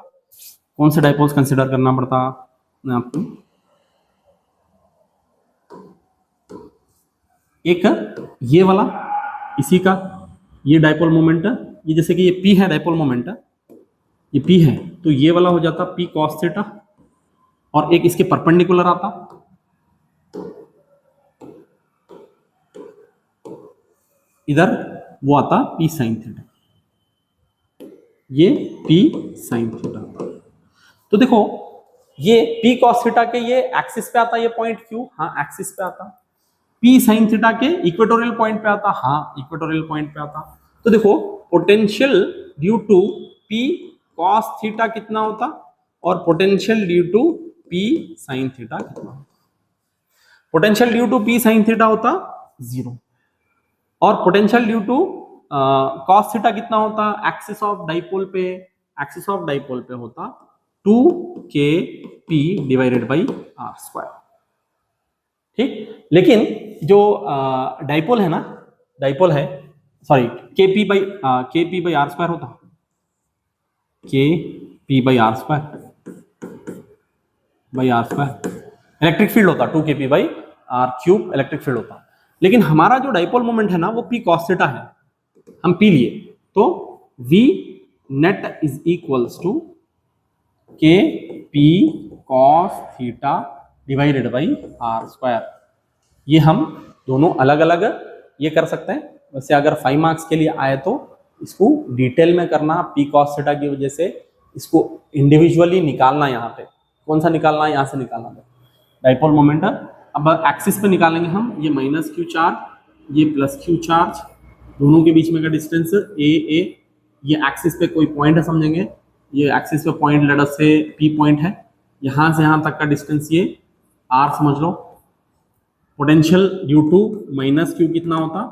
कौन से डाइपोल्स कंसिडर करना पड़ता, मैं आपको एक ये वाला, इसी का ये डाइपोल मोमेंट, ये जैसे कि ये p है डाइपोल मोमेंट, ये p है, तो ये वाला हो जाता p cos थीटा, और एक इसके परपेंडिकुलर आता, इधर वो आता p sin थीटा, ये p sin थीटा। तो देखो ये p cos थीटा के ये एक्सिस पे आता, ये पॉइंट q, हाँ एक्सिस पे आता, p sin थीटा के इक्वेटोरियल पॉइंट पे आता, हाँ इक्वेटोरियल पॉइंट पे आता। तो देखो potential due to p cos theta कितना होता, और potential due to p sin theta कितना होता, potential due to p sin theta होता 0, और potential due to cos theta कितना होता, एक्सिस ऑफ डाइपोल पे, एक्सिस ऑफ डाइपोल पे होता 2kp divided by r square. ठीक, लेकिन जो डाइपोल है ना, डाइपोल है, sorry kp by r square होता, kp by r square by r square, electric field होता 2kp by r cube electric field होता। लेकिन हमारा जो डाइपोल मोमेंट है ना वो p cos थीटा है, हम p लिए, तो V net is equals to K P cos theta divided by R square. ये हम दोनों अलग अलग ये कर सकते हैं। वैसे अगर 5 मार्क्स के लिए आए तो इसको डिटेल में करना, पी कॉस थीटा की वजह से इसको इंडिविजुअली निकालना। यहाँ पे कौन सा निकालना है, यहाँ से निकालना है डाइपोल मोमेंट। अब एक्सिस पे निकालेंगे हम, ये माइनस क्यू चार्ज, ये प्लस क्यू चार्ज, दोनों के बीच में का डिस्टेंस ए। ये एक्सिस पे कोई पॉइंट है समझेंगे, ये एक्सिस पे पॉइंट लेट अस से पी पॉइंट है, यहाँ से यहाँ तक का डिस्टेंस ये आर समझ लो। Potential due to minus Q कितना होता,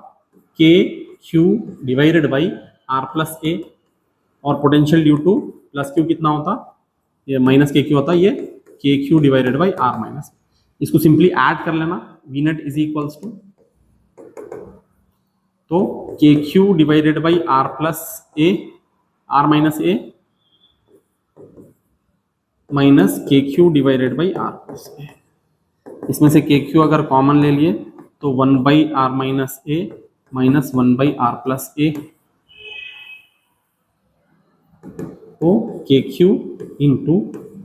K Q divided by R plus A, और potential due to plus Q कितना होता, ये माइनस के क्यू होता, ये K Q divided by R minus. इसको सिंपली ऐड कर लेना, V net is equals to, तो K Q divided by R plus A, R minus A, minus K Q divided by R plus A. इसमें से के क्यू अगर कॉमन ले लिए तो 1 by R minus A minus 1 by R plus A, तो K Q into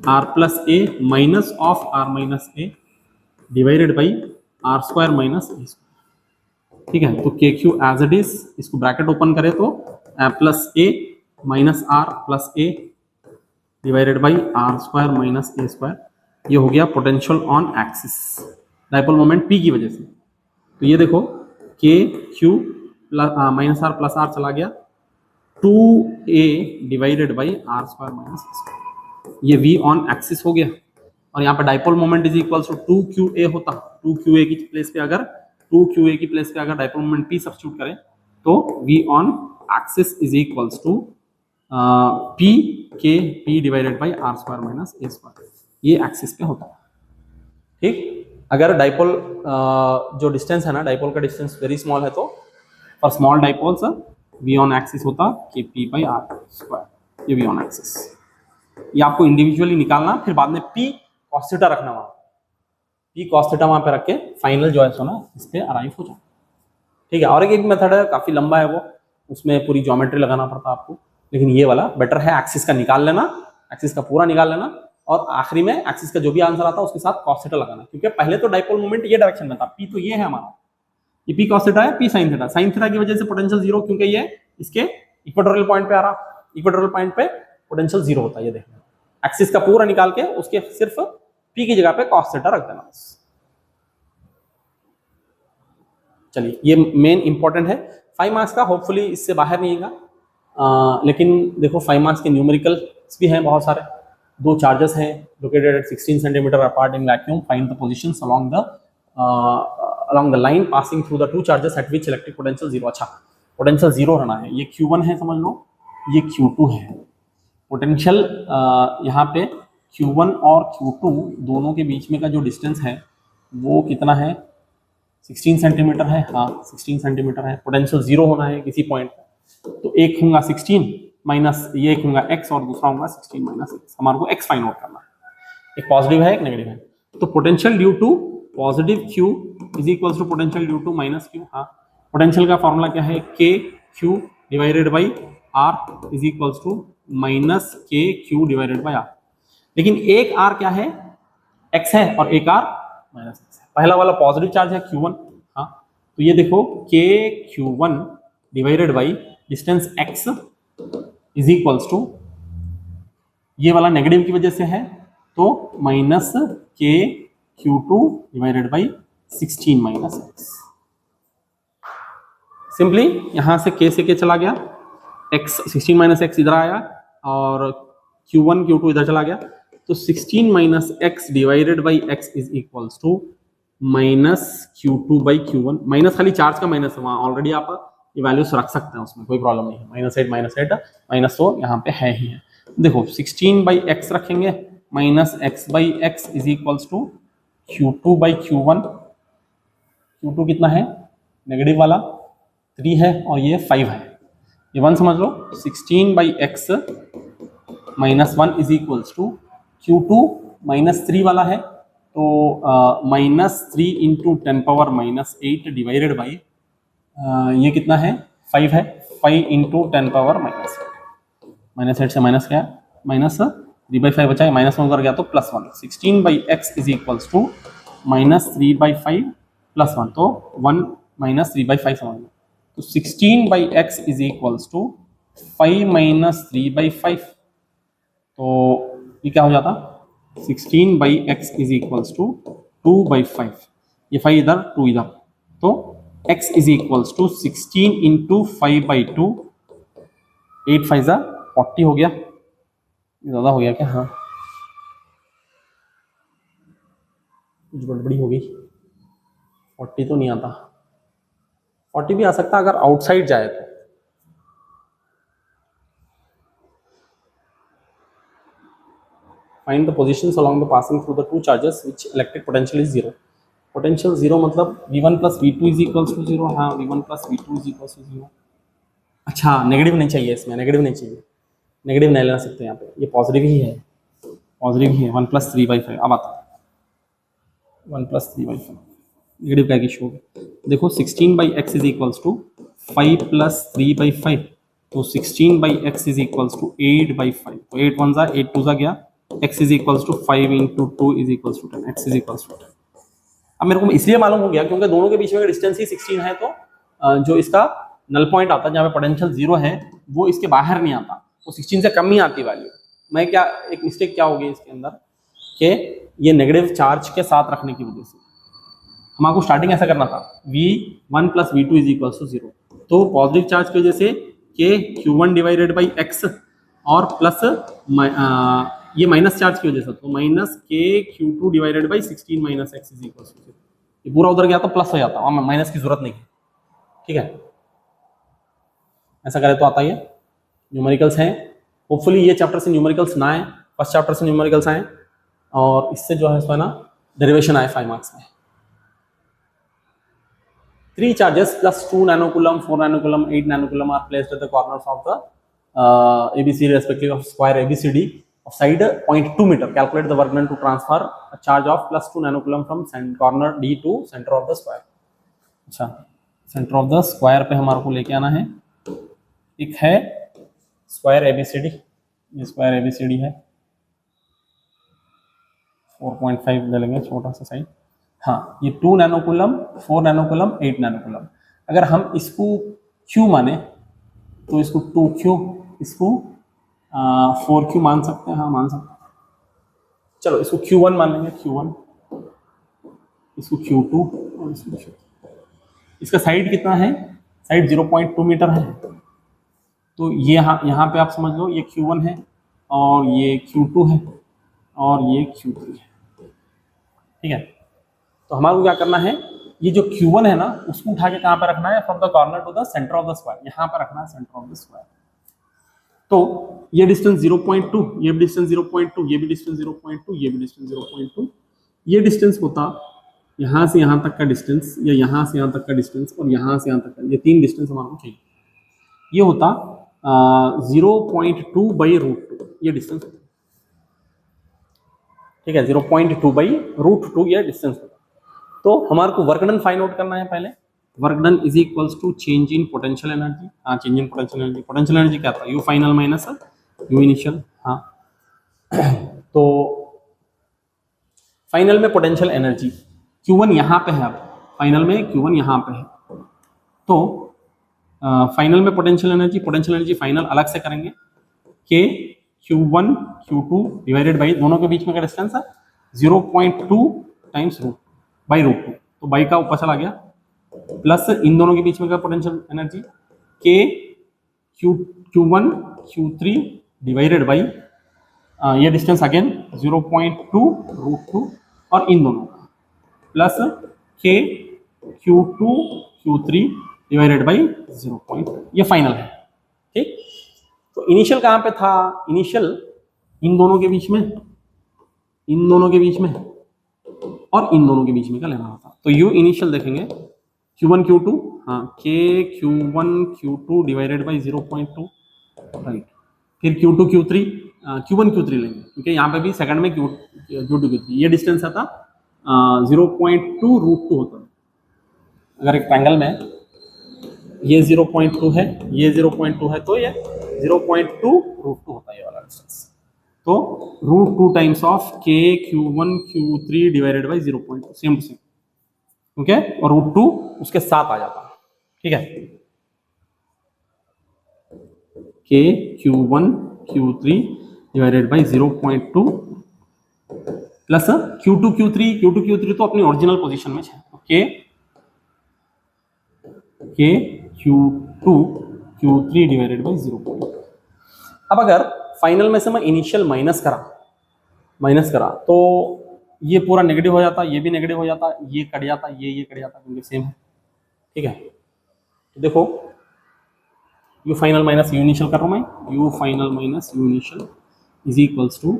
R plus A minus of R minus A divided by R square minus A square. ठीक है, तो K Q as it is, इसको ब्रैकेट ओपन करें तो plus A minus R plus A divided by R square minus A square. ये हो गया potential on axis, dipole moment P की वजह से। तो ये देखो K Q minus R plus R चला गया, 2a divided by R square minus A square, ये v ऑन एक्सिस हो गया। और यहाँ पे dipole moment is equals to 2qa होता, 2qa की प्लेस पे अगर 2qa की प्लेस पे अगर डाइपोल मोमेंट p सब्स्टिट्यूट करें तो v on axis is equals to p K p divided by R square minus A square, ये एक्सिस पे होता है। ठीक, अगर डाइपोल जो डिस्टेंस है ना, डाइपोल का डिस्टेंस वेरी स्मॉल है तो for small dipoles v on axis होता के p बाई आर स्क्वायर, ये v ऑन एक्सिस। ये आपको इंडिविजुअली निकालना, फिर बाद में p cos थीटा रखना, वहां p cos थीटा वहां पे रख के फाइनल जो है सो ना इस पे अराइव हो जाए। ठीक है, और एक मेथड है, काफी लंबा है वो, उसमें पूरी ज्योमेट्री लगाना पड़ता है आपको, लेकिन ये वाला बेटर है। एक्सिस का निकाल लेना, एक्सिस का पूरा निकाल लेना, और आखिरी में एक्सिस का जो भी आंसर आता है उसके साथ cos थीटा लगाना, क्योंकि पहले तो डाइपोल मोमेंट ये डायरेक्शन में था, p तो ये है हमारा, ये p cos थीटा है, p sin theta. sin theta की वजह से पोटेंशियल जीरो, क्योंकि ये इसके इक्वेटोरियल पॉइंट पे आ रहा, इक्वेटोरियल पॉइंट पे पोटेंशियल जीरो होता है। ये देखना, एक्सिस का पूरा निकाल के उसके सिर्फ p की जगह पे cos थीटा रख देना बस। चलिए, ये मेन इंपॉर्टेंट है 5 मार्क्स का, होपफुली इससे बाहर नहीं आएगा। लेकिन देखो 5 मार्क्स के न्यूमेरिकल्स भी हैं बहुत सारे। 2 चार्जेस हैं located at 16 centimetre apart in vacuum, find the positions along the line passing through the 2 charges at which electric potential 0। अच्छा, पोटेंशियल 0 रहना है, ये Q1 है समझ लो, ये Q2 है। पोटेंशियल यहाँ पे Q1 और Q2 दोनों के बीच में का जो डिस्टेंस है वो कितना है, 16 सेंटीमीटर है। हाँ 16 सेंटीमीटर है। पोटेंशियल 0 होना है किसी पॉइंट पर, तो एक होगा 16 माइनस ये, एक होगा x और दूसरा होगा 16 माइनस x। हमारे को x फाइंड आउट करना है, एक पॉजिटिव है एक नेगेटिव है। तो potential due to positive q is equals to potential due to minus q। हाँ, पोटेंशियल का फॉर्मूला क्या है, k q divided by r is equals to minus k q divided by r। लेकिन एक r क्या है, x है, और एक r माइनस x है। पहला वाला पॉजिटिव चार्ज है Q1। हाँ, तो ये देखो k Q1 divided by distance x is equals to, ये वाला नेगेटिव की वजह से है तो minus k Q2 divided by 16 minus x। Simply यहां से k से k चला गया, x 16 माइनस x इधर आया, और Q1 Q2 इधर चला गया, तो 16 minus x divided by x is equals to minus Q2 by Q1। Minus खाली चार्ज का माइनस है, वहां ऑलरेडी आप ये वैल्यूज रख सकते हैं, उसमें कोई प्रॉब्लम नहीं है। -8 माइनस तो यहाँ पे है ही है। देखो 16 बाई x रखेंगे, minus x by x is equals to Q2 by Q1। Q2 कितना है, नेगेटिव वाला 3 है, और ये 5 है, ये 1 समझ लो। 16 by x minus 1 is equals to Q2 minus 3 वाला है, तो minus 3 into 10 power minus 8 divided by ये कितना है, 5 है। 5 इंटू 10 पावर -8 से माइनस क्या माइनस 3/5 बचा है, -1 कर गया तो +1। 16/x इज इक्वल्स टू -3/5 +1, तो 1 -3/5 समझ लो। तो 16/x इज इक्वल्स टू 5 - 3/5, तो ये क्या हो जाता 16/x इज इक्वल्स टू 2/5, ये 5 इधर 2 इधर, तो x is equals to 16 into 5/2, 8 5 40 हो गया, ज़्यादा हो गया क्या? हाँ कुछ गड़बड़ी हो गई, 40 तो नहीं आता, 40 भी आ सकता अगर आउटसाइड जाए तो। Find the positions along the passing through the two charges which electric potential is 0. Potential 0 मतलब V1 plus V2 is equals to 0। हाँ V1 plus V2 is equals to 0। अच्छा नेगेटिव नहीं चाहिए इसमें, नेगेटिव नहीं चाहिए, नेगेटिव नहीं लेना सकते यहाँ पे, ये पॉजिटिव ही है, पॉजिटिव ही है। 1 + 3/5 अब आता 1 + 3/5 नेगेटिव का इशू देखो। 16/x इज इक्वल्स टू 5 + 3/5, तो 16/x इज इक्वल्स टू 8/5, तो 8 1 ज़ा 8 2 ज़ा गया, x is equals to 5 into 2 is equals to 10, x is equals to 10। अब मेरे को इसलिए मालूम हो गया क्योंकि दोनों के बीच में डिस्टेंस ही 16 है, तो जो इसका नल पॉइंट आता है जहाँ पे पोटेंशियल 0 है वो इसके बाहर नहीं आता, वो 16 से कम ही आती वैल्यू। मैं क्या एक मिस्टेक क्या होगी इसके अंदर कि ये नेगेटिव चार्ज के साथ रखने की वजह से हमारे स्टार्टिंग ऐसा करना था V1 + V2 is equals to 0, तो पॉजिटिव चार्ज की वजह से के Q1/x और प्लस ये माइनस चार्ज की वजह से तो -KQ2/16 - x is equals to 0, ये पूरा उधर गया तो प्लस हो जाता, वहाँ माइनस की जरूरत नहीं है, ठीक है। ऐसा करें तो आता है न्यूमेरिकल्स हैं, होपफुली ये चैप्टर से न्यूमेरिकल्स ना आए, फर्स्ट चैप्टर से न्यूमेरिकल्स आए और इससे जो है इसमें ना डेरिवेशन आए 5 मार्क्स में। 3 charges plus 2 nanocoulomb, 4 nanocoulomb, 8 nanocoulomb are placed at the corners of the ABCD respective of square ABCD of side 0.2 meter. Calculate the work done to transfer a charge of plus 2 nanocoulomb from corner D to center of the square. अच्छा सेंटर ऑफ द स्क्वायर पे हमारे को लेके आना है, एक है स्क्वायर ABCD, ये स्क्वायर ABCD है 4.5 ले लेंगे छोटा सा साइड। हाँ ये 2 नैनोकूलम, 4 नैनोकूलम, 8 नैनोकूलम। अगर हम इसको Q माने तो इसको 2Q, इसको 4Q मान सकते हैं, हाँ मान सकते हैं। चलो इसको Q1 मान लेंगे, Q1, इसको Q2 और इसको Q2। इसका साइड कितना है? साइड 0.2 मीटर है, तो ये यहाँ पे आप समझ लो ये Q1 है और ये Q2 है और ये Q3 है, ठीक है। तो हमारे को क्या करना है, ये जो Q1 है ना उसको उठा के कहाँ पे रखना है? From the corner to the centre of the square, यहाँ पे रखना है सेंटर ऑफ द स्क्वायर। तो ये डिस्टेंस 0.2, ये भी डिस्टेंस 0.2, ये भी डिस्टेंस 0.2, ये भी डिस्टेंस 0.2, ये डिस्टेंस होता यहाँ से यहाँ तक का डिस्टेंस, या यहाँ से यहाँ तक का डिस्टेंस और यहाँ से यहाँ तक का, ये 3 डिस्टेंस हमारे को चाहिए। ये होता 0.2/√2 ये डिस्टेंस होता, ठीक है। 0.2/√2 ये डिस्टेंस होता। तो हमारे को वर्क डन फाइंड आउट करना है पहले। Work done is equals to change in potential energy. हाँ change in potential energy, potential energy क्या था? U final minus U initial. हाँ तो फाइनल में पोटेंशियल एनर्जी Q1 यहाँ पे है, अब फाइनल में Q1 यहाँ पे है, तो फाइनल में पोटेंशियल एनर्जी फाइनल अलग से करेंगे के Q1 Q2 डिवाइडेड बाई दोनों के बीच में का डिस्टेंस है 0.2 टाइम्स √2, तो बाई का ऊपर चला गया, प्लस इन दोनों के बीच में का पोटेंशियल एनर्जी के Q1 Q3 डिवाइडेड बाई ये डिस्टेंस अगेन 0.2√2 और इन दोनों का प्लस के Q2 Q3 डिवाइडेड बाई 0.2, ये फाइनल है, ठीक। तो इनिशियल कहाँ पे था? इनिशियल इन दोनों के बीच में, इन दोनों के बीच में और इन दोनों के बीच में का लेना होता। तो U इनिशियल देखेंगे Q1 Q2, हाँ के Q1 Q2 divided by 0.2, right. फिर Q2 Q3, Q1 Q3 लेंगे क्योंकि यहाँ पे भी सेकंड में Q2 Q3, ये डिस्टेंस आता 0.2√2 होता है। अगर एक ट्रायंगल में ये 0.2 है, ये 0.2 है, तो ये 0.2 √2 होता है ये वाला डिस्टेंस। तो √2 times of k q1 q3 divided by 0.2, same to same, okay, और √2 उसके साथ आ जाता है, ठीक है। k q1 q3 divided by 0.2 plus q2 q3 तो अपनी ओरिजिनल पोजीशन में है, तो k q2 q3 divided by 0.2। अब अगर फाइनल में से मैं इनिशियल माइनस करा तो ये पूरा नेगेटिव हो जाता, ये भी नेगेटिव हो जाता, ये कट जाता, ये कट जाता, क्योंकि सेम है, ठीक है। तो देखो U final minus U initial कर रहा हूं मैं, U final minus U initial is equals to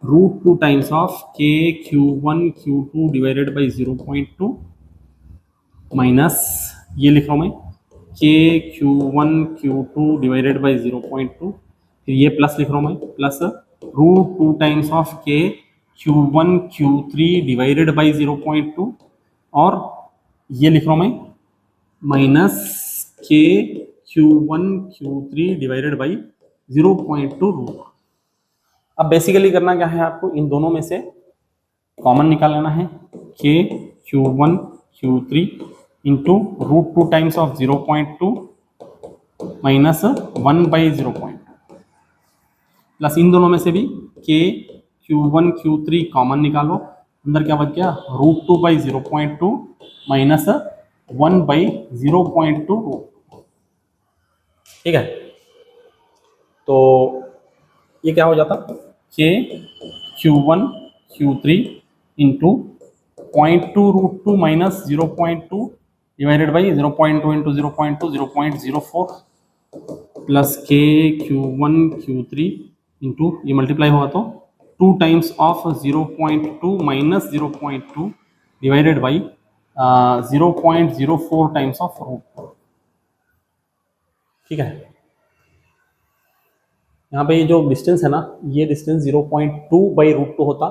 √2 times of k q1 q2 divided by 0.2 minus ये लिख रहा हूं मैं k q1 q2 divided by 0.2, फिर ये प्लस लिख रहा हूं मैं, plus √2 times of k q1 q3 divided by 0.2, और ये लिख रहा हूं मैं minus k q1 q3 divided by 0.2 √2। अब बेसिकली करना क्या है आपको, इन दोनों में से कॉमन निकाल लेना है, k q1 q3 into √2 times of 0.2 minus 1 by 0.2, plus इन दोनों में से भी k q1 q3 कॉमन निकालो, अंदर क्या बच गया, √2 बाई 0.2 माइनस 1 बाई 0.2, ठीक है। तो ये क्या हो जाता, k q1 q3 into 0.2 √2 minus 0.2 divided by 0.2 into 0.2 0.04 plus k q1 q3 into ये मल्टीप्लाई होगा तो 2 times of 0.2 minus 0.2 divided by 0.04 times of √2, ठीक है। यहाँ पे ये जो डिस्टेंस है ना, ये डिस्टेंस 0.2 बाई √2 होता,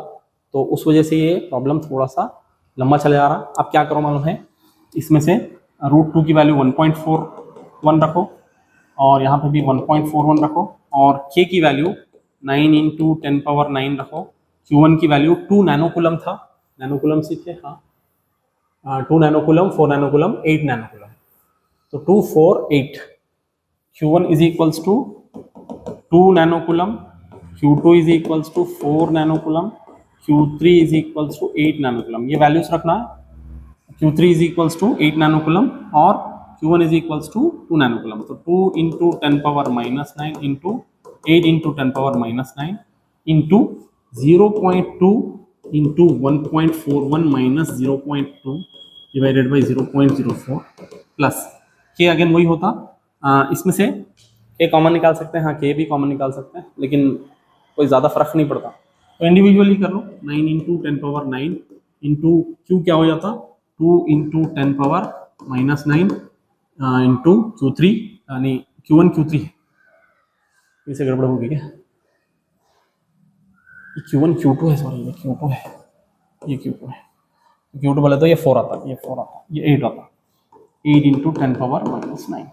तो उस वजह से ये प्रॉब्लम थोड़ा सा लंबा चला जा रहा। अब क्या करो मालूम है, इसमें से √2 की वैल्यू 1.41 रखो, और यहाँ पे भी 1.41 रखो, और k की वैल्यू 9 इंटू 10⁻9 रखो। q1 की वैल्यू 2 नैनोकुलम था, नैनोकुलम से थे, हाँ 2 नैनोकुलम, 4 नैनोकुलम, 8 नैनोकुलम, तो 2 4 8, q1 is equals to 2 nanocoulomb, q2 is equals to 4 nanocoulomb, q3 is equals to 8 nanocoulomb, ये वैल्यूज रखना है। q3 इज इक्वल्स टू 8 नैनोकुलम और q1 इज इक्वल्स टू 2 नैनोकुलम, तो 2 into 10⁻⁻9 into 8 into 10⁻�9 into 0.2 into 1.41 minus 0.2 divided by 0.04 plus के, अगेन वही होता, इसमें से के कॉमन निकाल सकते हैं, हाँ के भी कॉमन निकाल सकते हैं, लेकिन कोई ज़्यादा फर्क नहीं पड़ता, तो इंडिविजुअली कर लो। 9 इंटू 10⁻9 इंटू क्यू क्या हो जाता, 2 इंटू 10⁻⁻9 इंटू q3, यानी q1 q3 है, इसे गड़बड़ होगी क्या, ये q1 q2 है, सॉरी ये q2 है, ये q2 है, q2 बोले तो ये 4 आता, ये 4 आता, ये 8 आता, 8 इंटू 10⁻⁻9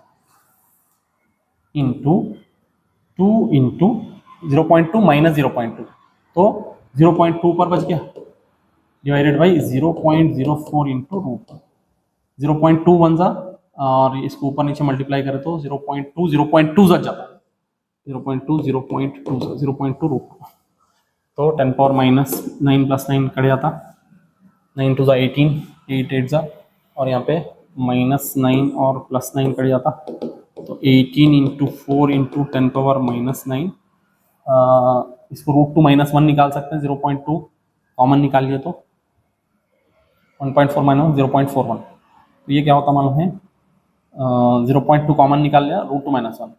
इंटू 2 इंटू 0.2 माइनस 0.2, तो 0.2 पर बच गया, डिवाइडेड बाई 0.04 इंटू √2, 0.2 वन जा, और इसको ऊपर नीचे मल्टीप्लाई करें तो 0.2 जा जाता है, 0.2 √2, तो 10⁻⁻9 प्लस 9 कट जाता, 9 टू जा 18, 8 8 जा, और यहाँ पे -9 और +9 कट जाता, तो 18 इंटू 4 इंटू 10⁻⁻9, इसको √2 -1 निकाल सकते हैं, 0.2 कॉमन निकाल लिए तो 1.4 माइनस 0.41, तो ये क्या होता मालूम है, 0.2 कॉमन निकाल लिया, √2 -1,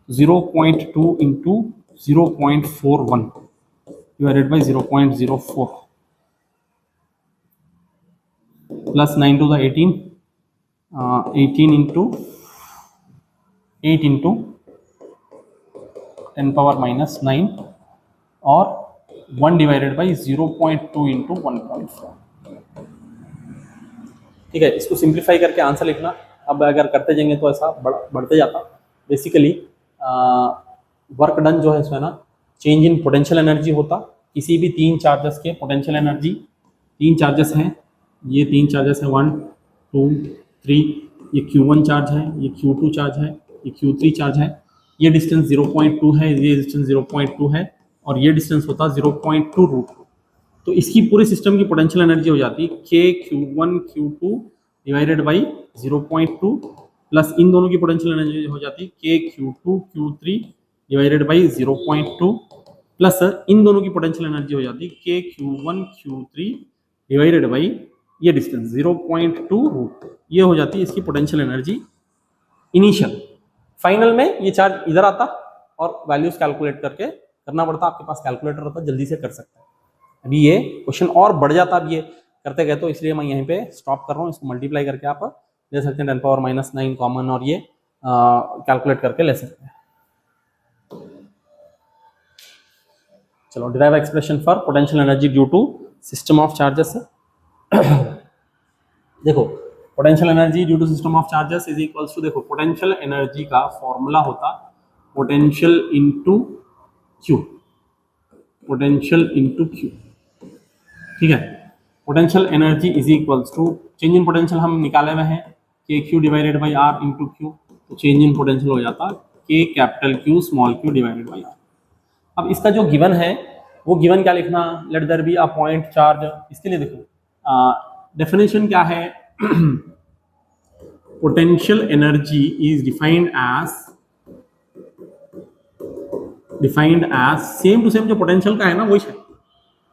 0.2 into 0.41 divided by 0.04 plus 9 to the 18, 18 into 8 into 10⁻�9 और 1 डिवाइडेड बाई 0.2 इंटू 1.4, ठीक है। इसको सिंप्लीफाई करके आंसर लिखना, अब अगर करते जाएंगे तो ऐसा बढ़ते जाता। बेसिकली वर्क डन जो है इसमें ना चेंज इन पोटेंशियल एनर्जी होता। किसी भी तीन चार्जेस के पोटेंशियल एनर्जी, तीन चार्जेस हैं, ये तीन चार्जेस हैं 1 2 3, ये Q1 चार्ज है, ये Q2 चार्ज है, ये Q3 चार्ज है, ये डिस्टेंस 0.2 है, ये डिस्टेंस 0.2 है और ये डिस्टेंस होता 0.2 रूट। तो इसकी पूरे सिस्टम की पोटेंशियल एनर्जी हो जाती है K Q1 Q2 divided by 0.2 plus इन दोनों की पोटेंशियल एनर्जी हो जाती है K Q2 Q3 divided by 0.2 plus इन दोनों की पोटेंशियल एनर्जी हो जाती है K Q1 Q3 divided by ये डिस्टेंस 0.2 रूट। ये हो जाती है इसकी पोटेंशियल एनर्जी इनिशियल। फाइनल में ये चार्ज इधर आता और वैल्यूज कैलकुलेट करके करना पड़ता। आपके पास कैलकुलेटर होता, जल्दी से कर सकते हैं। अभी ये क्वेश्चन और बढ़ जाता अब ये करते गए, तो इसलिए मैं यहीं पे स्टॉप कर रहा हूँ। इसको मल्टीप्लाई करके आप ले सकते हैं 10⁻⁹ कॉमन और ये कैलकुलेट करके ले सकते हैं। चलो, derive expression for potential energy due to system of charges. देखो, potential energy due to system of charges is equals to, देखो पोटेंशियल एनर्जी का फॉर्मूला होता potential into Q, potential into Q. ठीक है, potential energy is equals to change in potential हम निकाले हुए हैं के Q divided by R into Q, तो चेंज इन पोटेंशियल हो जाता के capital Q small Q divided by R. अब इसका जो गिवन है वो गिवन क्या लिखना, let there be a point charge. इसके लिए देखो डेफिनेशन क्या है, potential energy is defined as same to same जो पोटेंशियल का है ना वही है,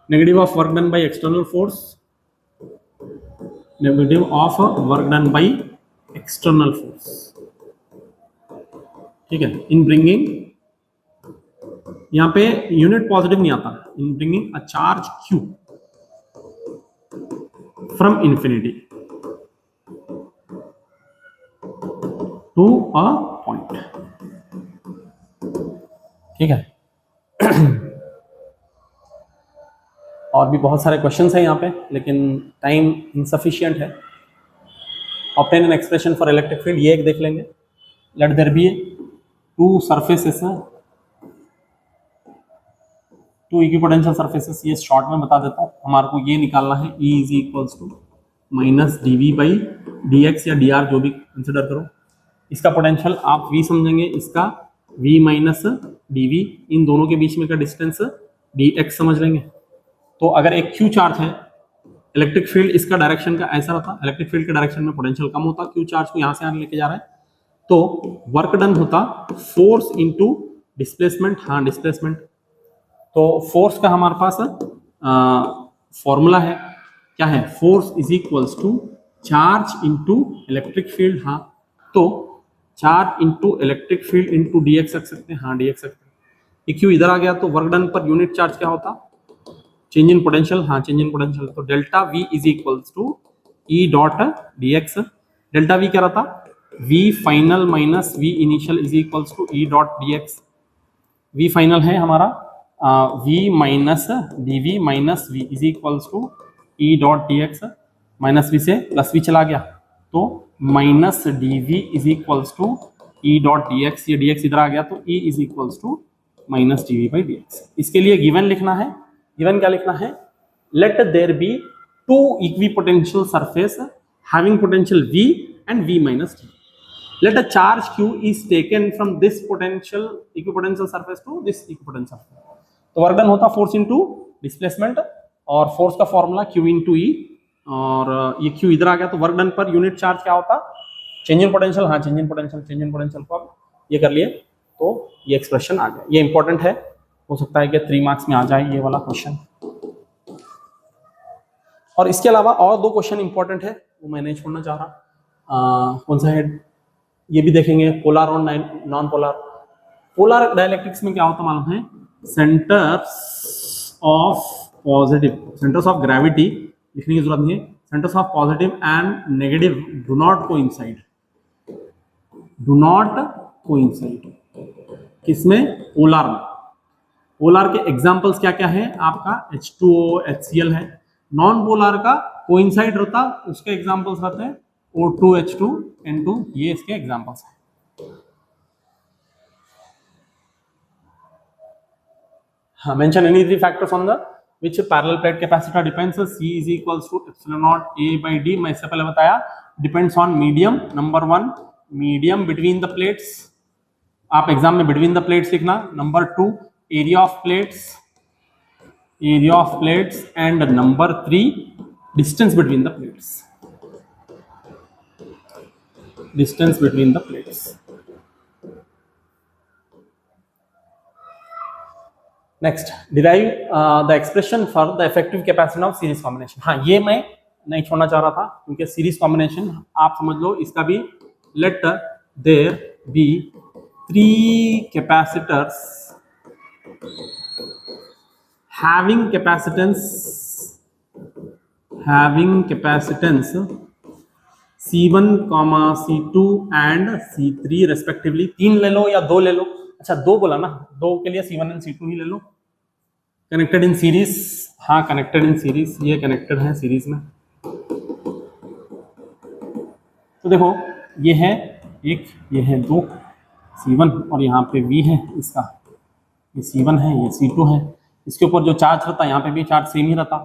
negative of work done by external force, negative of work done by external force. ठीक है, इन ब्रिंगिंग, यहां पे यूनिट पॉजिटिव नहीं आता, in bringing a charge Q from infinity to a point. ठीक है, और भी बहुत सारे क्वेश्चंस हैं यहाँ पे, लेकिन टाइम इनसफिशिएंट है। Obtain an expression for electric field, ये एक देख लेंगे। Let there be two surfaces, two equipotential surfaces, ये शॉर्ट में बता देता हूँ। हमारे को ये निकालना है E is equals to minus dV by dx या dr, जो भी कंसिडर करो। इसका पोटेंशियल आप V समझेंगे, इसका V माइनस dV, इन दोनों के बीच में का डिस्टेंस dx समझ लेंगे। तो अगर एक Q चार्ज है, इलेक्ट्रिक फील्ड इसका डायरेक्शन का ऐसा रहता, इलेक्ट्रिक फील्ड के डायरेक्शन में पोटेंशियल कम होता, Q चार्ज को यहाँ से यहाँ लेके जा रहा है, तो वर्क डन होता फोर्स इनटू डिस्प्लेसमेंट। हाँ, डिस्प्लेसमेंट, तो फोर्स का हमारे पास फॉर्मूला है, क्या है, force is equals to charge into electric field. हाँ, तो charge into electric field into dx रख सकते हैं। हाँ, dx रखते हैं। ये Q इधर आ गया, तो वर्क डन पर यूनिट चार्ज क्या होता, चेंज इन पोटेंशियल। हाँ, चेंज इन पोटेंशियल, तो delta V is equals to E dot dx। Delta V क्या रहता, V final minus V initial is equals to E dot dx। V final है हमारा V minus dV minus V is equals to E dot dx। Minus V से प्लस V चला गया, तो minus dV is equals to E dot dx। ये dx इधर आ गया, तो E is equals to minus dV by dx। इसके लिए गिवन लिखना है, गिवन क्या लिखना है, let there be two equipotential surface having potential V and V minus dV। Let a charge Q is taken from this potential equipotencial surface to this equipotencial surface। तो वर्क डन होता फोर्स इनटू डिस्प्लेसमेंट, और फोर्स का फॉर्मूला Q इनटू E, और ये Q इधर आ गया, तो वर्क डन पर यूनिट चार्ज क्या होता, चेंज इन पोटेंशियल। हाँ, change in potential, change in potential को आप ये कर लिए, तो ये एक्सप्रेशन आ गया। ये इंपॉर्टेंट है, हो सकता है कि 3 मार्क्स में आ जाए ये वाला क्वेश्चन। और इसके अलावा और 2 क्वेश्चन इंपॉर्टेंट है, वो मैं नहीं छोड़ना चाह रहा। कौन सा है, ये भी देखेंगे, पोलर और नॉन पोलर। पोलर डाइलेक्ट्रिक्स में क्या होता मालूम है, centres of positive, centres of gravity लिखने की जरूरत नहीं है, centres of positive and negative do not coincide, do not coincide. किसमें, पोलर में। पोलर के एग्जांपल्स क्या क्या है, आपका H2O HCl है। नॉन पोलर का कोइंसाइड रहता, उसके एग्जांपल्स रहते हैं O2H2 N2, ये इसके एग्जांपल्स हैं। हाँ, mention any three factors on the which parallel plate capacitor depends. C is equals to epsilon naught A by D. मैं इससे पहले बताया depends on medium. Number 1 medium between the plates. आप एग्जाम में between the plates लिखना. Number 2 area of plates, and number 3 distance between the plates. Next derive the expression for the effective capacity of series combination. हाँ, ये मैं नहीं छोड़ना चाह रहा था क्योंकि सीरीज कॉम्बिनेशन आप समझ लो, इसका भी let there be 3 capacitors having capacitance C1, C2 and C3 respectively. 3 ले लो या 2 ले लो। अच्छा, 2 बोला ना, 2 के लिए C1 and C2 ही ले लो। कनेक्टेड इन सीरीज, हाँ कनेक्टेड इन सीरीज, ये कनेक्टेड है सीरीज में। तो देखो ये है एक, ये है 2 C1 और यहाँ पे V है इसका, ये C1 है, ये C2 है। इसके ऊपर जो चार्ज रहता, यहाँ पे भी चार्ज सेम ही रहता,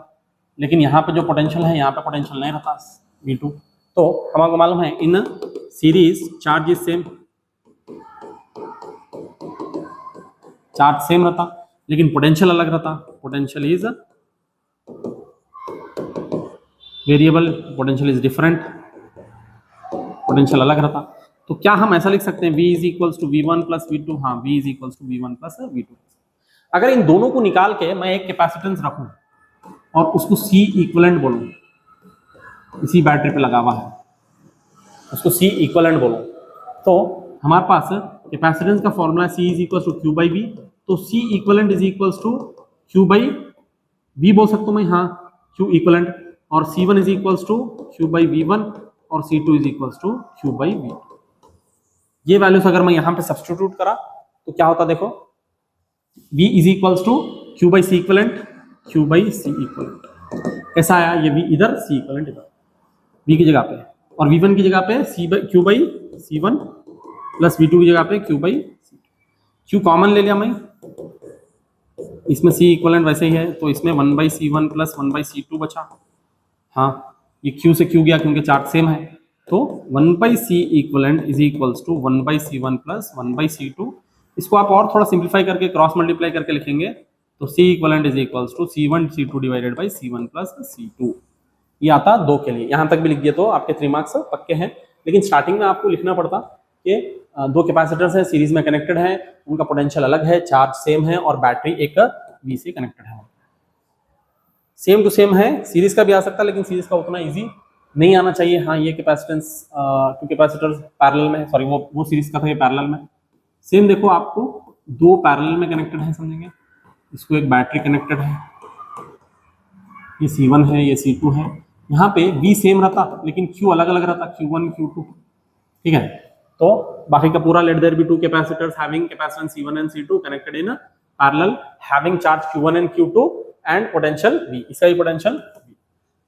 लेकिन यहाँ पे जो पोटेंशियल है, यहाँ पे पोटेंशियल नहीं रहता V2। तो हमारे मालूम है in series charge is same, charge same रहता लेकिन पोटेंशियल अलग रहता। Potential is variable, potential is different, potential अलग रहता। तो क्या हम ऐसा लिख सकते हैं V is equals to V1 plus V2? हाँ, V is equals to V1 plus V2। अगर इन दोनों को निकाल के मैं एक कैपेसिटेंस रखूं और उसको C इक्विवेलेंट बोलूं, इसी बैटरी पे लगा हुआ है, उसको C इक्विवेलेंट बोलूं, तो हमारे पास कैपेसिटेंस का formula C is equals to Q by V। तो C equivalent is equals to Q by V बोल सकता हूं मैं, हाँ Q इक्विवेलेंट, और C1 is equals to Q by V1 और C2 is equals to Q by V। ये वैल्यूज अगर मैं यहाँ पे सब्स्टिट्यूट करा तो क्या होता देखो, V is equals to Q by C equivalent, Q by C equivalent. कैसा आया ये V इधर, C इक्विवेलेंट इधर, V की जगह पे, और V1 की जगह पे Q by C1 plus V2 की जगह पे Q by C2। Q common ले लिया मैं, इसमें C इक्विवेलेंट वैसे ही है, तो इसमें 1 by C1 plus 1 by C2 बचा। हाँ, ये Q से Q गया क्योंकि चार्ज सेम है, तो 1 by C equivalent is equals to 1 by C1 plus 1 by C2। इसको आप और थोड़ा सिंप्लीफाई करके क्रॉस मल्टीप्लाई करके लिखेंगे तो C equivalent is equals to C1 C2 divided by C1 plus C2। ये आता 2 के लिए। यहाँ तक भी लिख दिया तो आपके 3 मार्क्स पक्के हैं, लेकिन स्टार्टिंग में आपको लिखना पड़ता कि 2 कैपेसिटर्स हैं, सीरीज में कनेक्टेड है, उनका पोटेंशियल अलग है, चार्ज सेम है और बैटरी एक V से कनेक्टेड है। सेम टू सेम है, सीरीज का भी आ सकता है लेकिन सीरीज का उतना ईजी नहीं आना चाहिए। हाँ, ये कैपेसिटेंस 2 कैपेसिटर्स पैरेलल में, सॉरी वो सीरीज का था, ये पैरेलल में। सेम देखो, आपको 2 पैरेलल में कनेक्टेड है, समझेंगे। इसको एक बैटरी कनेक्टेड है, ये C1 है, ये C2 है। यहाँ पे V सेम रहता लेकिन Q अलग अलग रहता, Q1 Q2, ठीक है। तो बाकी का पूरा let there be 2 capacitors having capacitance C1 and C2 connected in parallel having charge Q1 and Q2 and potential V, इसका भी पोटेंशियल V।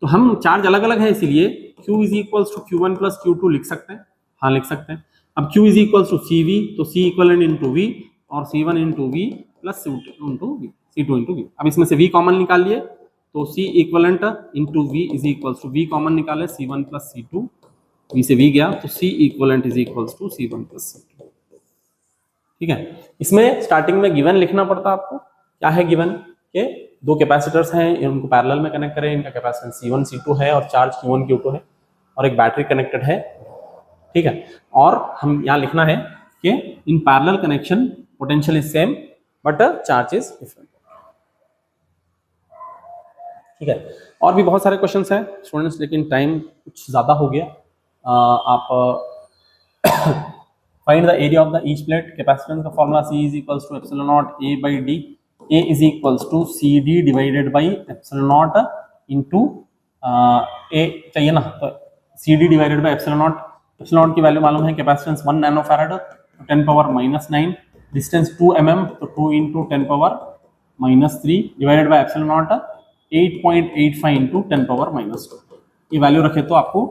तो हम चार्ज अलग अलग है इसीलिए Q is equals to Q1 plus Q2 लिख सकते हैं, हाँ लिख सकते हैं। अब Q is equals to CV, तो C इक्वलेंट इंटू V और C1 into V plus C2 into V। अब इसमें से V कॉमन निकाल लिए तो C equivalent into V is equals to V common निकाले C1 प्लस C2, V से V गया तो C equivalent is equals to C1 plus C2, ठीक है। इसमें स्टार्टिंग में गिवन लिखना पड़ता आपको, क्या है गिवन के 2 कैपेसिटर्स हैं, उनको पैरेलल में कनेक्ट करें, इनका कैपेसिटेंस C1 C2 है और चार्ज Q1 Q2 है और एक बैटरी कनेक्टेड है, ठीक है। और हम यहाँ लिखना है कि in parallel connection potential is same but charge is different, ठीक है। और भी बहुत सारे क्वेश्चंस हैं स्टूडेंट्स, लेकिन टाइम कुछ ज़्यादा हो गया। आप find the area of the each plate, capacitance का formula C is equals to epsilon naught A by D, A is equals to CD divided by epsilon naught into A चाहिए ना, तो CD divided by epsilon naught. Epsilon naught की वैल्यू मालूम है, capacitance 1 nano farad, 10 power -9, distance 2 mm, तो 2 into 10 power -3 divided by epsilon naught 8.85 into 10 power -2। ये वैल्यू रखे तो आपको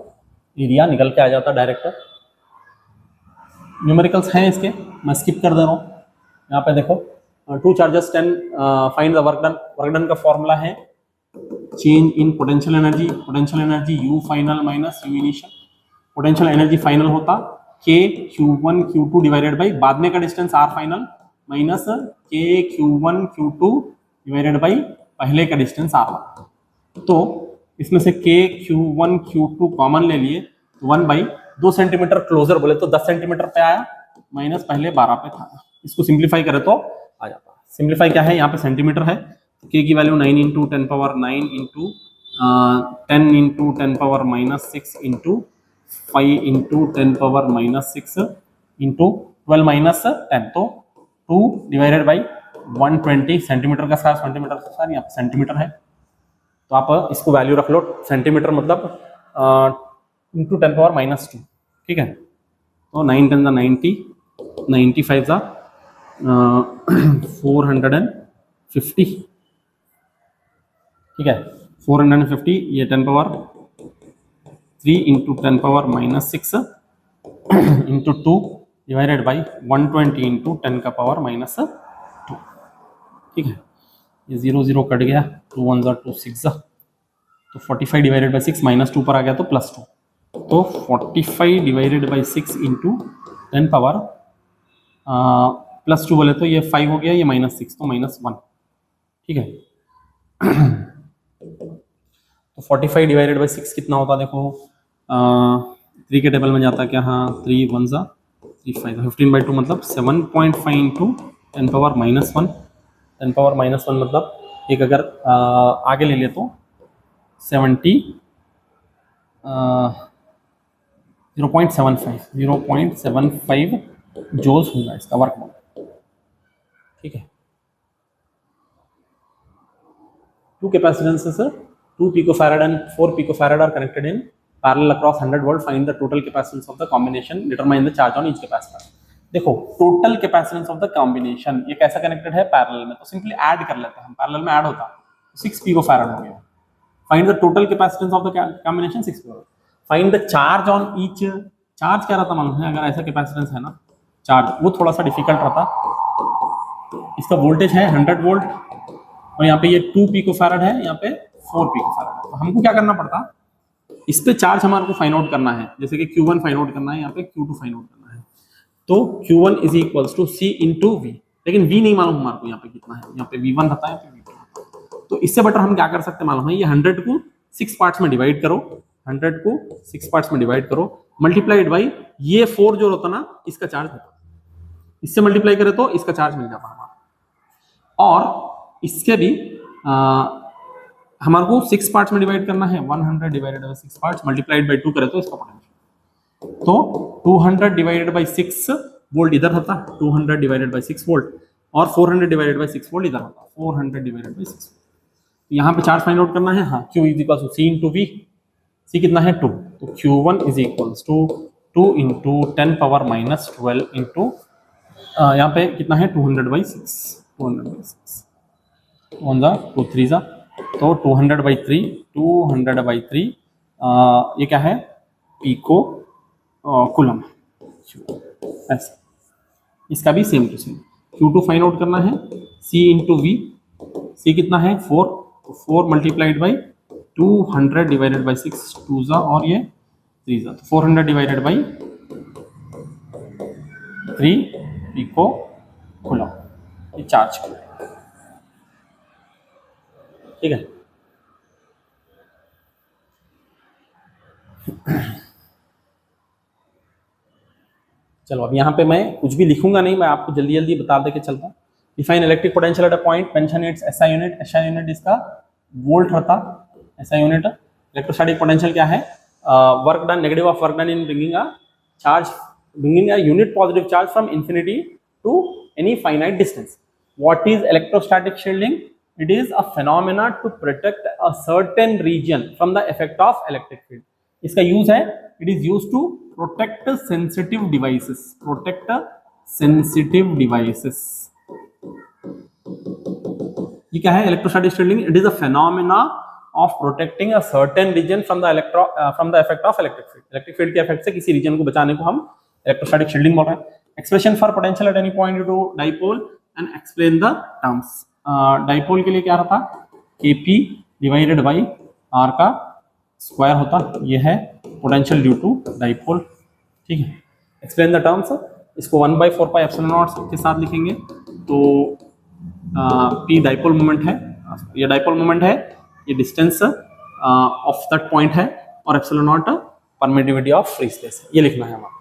एरिया निकल के आ जाता डायरेक्ट। न्यूमेरिकल्स हैं इसके, मैं स्किप कर दे रहा हूँ। यहाँ पे देखो 2 charges 10, find the work done. Work done का फॉर्मूला है change in potential energy you final minus U initial. Potential energy final होता के Q1 Q2 डिवाइडेड बाई बाद में का डिस्टेंस R फाइनल माइनस के Q1 Q2 डिवाइडेड बाई पहले का डिस्टेंस R1। तो इसमें से के Q1 Q2 कॉमन ले लिए, 1 बाई 2 सेंटीमीटर क्लोजर बोले तो 10 सेंटीमीटर पे आया, माइनस पहले 12 पे था। इसको सिंप्लीफाई करें तो आ जाता। सिंप्लीफाई क्या है, यहाँ पे सेंटीमीटर है, के की value 9 into 10 power 9 into 10 into 10 power minus 6 into 5 into 10 power minus 6 into 12 minus 10, तो 2 डिवाइडेड बाई 120 सेंटीमीटर का स्क्वायर, सेंटीमीटर का स्क्वायर यहाँ सेंटीमीटर है, तो आप इसको वैल्यू रख लो सेंटीमीटर मतलब इंटू 10 पावर माइनस 2, ठीक है। तो 9 10 90, 95 जा 450, ठीक है 450, ये 10 power 3 into 10 power minus 6 into 2 divided by 120 into 10 का पावर माइनस 2, ठीक है। ये 0 0 कट गया, 2 1 जा 2 6 जा, तो 45 डिवाइडेड बाई 6 माइनस 2 पर आ गया तो प्लस 2, तो 45 divided by 6 into 10 power plus 2 बोले तो ये 5 हो गया, ये माइनस 6 तो माइनस 1, ठीक है। तो 45 डिवाइडेड बाई 6 कितना होता देखो, 3 के टेबल में जाता क्या, हाँ 3 1 जा 3 5, 15/2 मतलब 7.5 into 10 power minus 1, 10 power minus 1 मतलब एक अगर आगे ले ले तो 0.75 जोल्स होगा इसका वर्क मोड, ठीक है। 2 capacitances, 2 picofarad and 4 picofarad are connected in parallel across 100 volt. Find the total capacitance of the combination, determine the charge on each capacitor. देखो total capacitance of the combination, ये कैसा कनेक्टेड है पैरेलल में, तो सिंपली ऐड कर लेते हैं हम, पैरेलल में ऐड होता 6 पिकोफैराड हो गया। Find the total capacitance of the combination 6 picofarad. Find the charge on each, charge क्या रहता मालूम है, अगर ऐसा कैपेसिटेंस है ना चार्ज, वो थोड़ा सा डिफिकल्ट रहता। इसका वोल्टेज है 100 वोल्ट और यहाँ पे ये 2 पिकोफैराड है, यहाँ पे 4 पिकोफैराड है, तो हमको क्या करना पड़ता, इस पे चार्ज हमारे को फाइंड आउट करना है, जैसे कि Q1 फाइंड आउट करना है, यहाँ पे Q2 फाइंड आउट करना है, तो Q1 is equals to C into V, लेकिन V नहीं मालूम हमारे को यहाँ पे कितना है, यहाँ पे V1 रहता है, V2 रहता है। तो इससे बेटर हम क्या कर सकते हैं मालूम है, ये 100 को 6 पार्ट्स में डिवाइड करो, 100 को 6 पार्ट्स में डिवाइड करो, मल्टीप्लाइड बाई ये 4 जो होता ना इसका चार्ज होता, इससे मल्टीप्लाई करें तो इसका चार्ज मिल जाता हमारा, और इसके भी हमारे को 6 पार्ट्स में डिवाइड करना है, 100 divided by 6 parts multiplied by 2 करें तो इसका पोटेंशियल, तो 200 डिवाइडेड बाई 6 वोल्ट इधर होता, 200 डिवाइडेड बाई 6 वोल्ट, और 400 डिवाइडेड बाई 6 वोल्ट इधर होता, 400 डिवाइडेड बाई 6। यहाँ पे चार्ज फाइंड आउट करना है, हाँ Q is equal to C into V, C कितना है 2, तो Q1 is equals to 2 into 10 power minus 12 into यहाँ पे कितना है 200 बाई 6, 200 बाई 6, 1 जा 2 3 जा, तो 200 बाई 3, 200 बाई 3 ये क्या है पिको कूलम, ऐसा। इसका भी same to same, Q2 find out करना है, C इंटू V, C कितना है 4, तो 4 मल्टीप्लाइड बाई 200 डिवाइडेड बाई 6, 2 जा और ये 3 जा, तो 400 डिवाइडेड बाई 3 पिको कूलम, ये चार्ज कर, ठीक है। चलो अब यहाँ पे मैं कुछ भी लिखूंगा नहीं, मैं आपको जल्दी जल्दी बता दे के चलता हूँ। Define electric potential at a point, mention its SI unit, SI unit इसका वोल्ट रहता, SI यूनिट। इलेक्ट्रोस्टैटिक पोटेंशियल क्या है, work done, negative of work done in bringing a charge, bringing a unit positive charge from infinity to any finite distance. What is electrostatic shielding? It is a phenomena to protect a certain region from the effect of electric field. इसका यूज है, it is used to protect sensitive devices, protect sensitive devices. ये क्या है electrostatic shielding? It is a phenomena of protecting a certain region from the effect of electric field. Electric field के इफेक्ट से किसी रीजन को बचाने को हम इलेक्ट्रोस्टैटिक शील्डिंग बोल रहे हैं। Expression for potential at any point due to dipole and explain the terms. Dipole के लिए क्या रहता, Kp डिवाइडेड बाई r का स्क्वायर होता, ये है पोटेंशियल ड्यू टू डाइपोल। ठीक है, एक्सप्लेन द टर्म्स, इसको 1/4 एप्सिलॉन नॉट के साथ लिखेंगे। तो P डाइपोल मोमेंट है, ये डाइपोल मोमेंट है, ये डिस्टेंस ऑफ दैट पॉइंट है, और epsilon not permittivity of free space, ये लिखना है हमारा।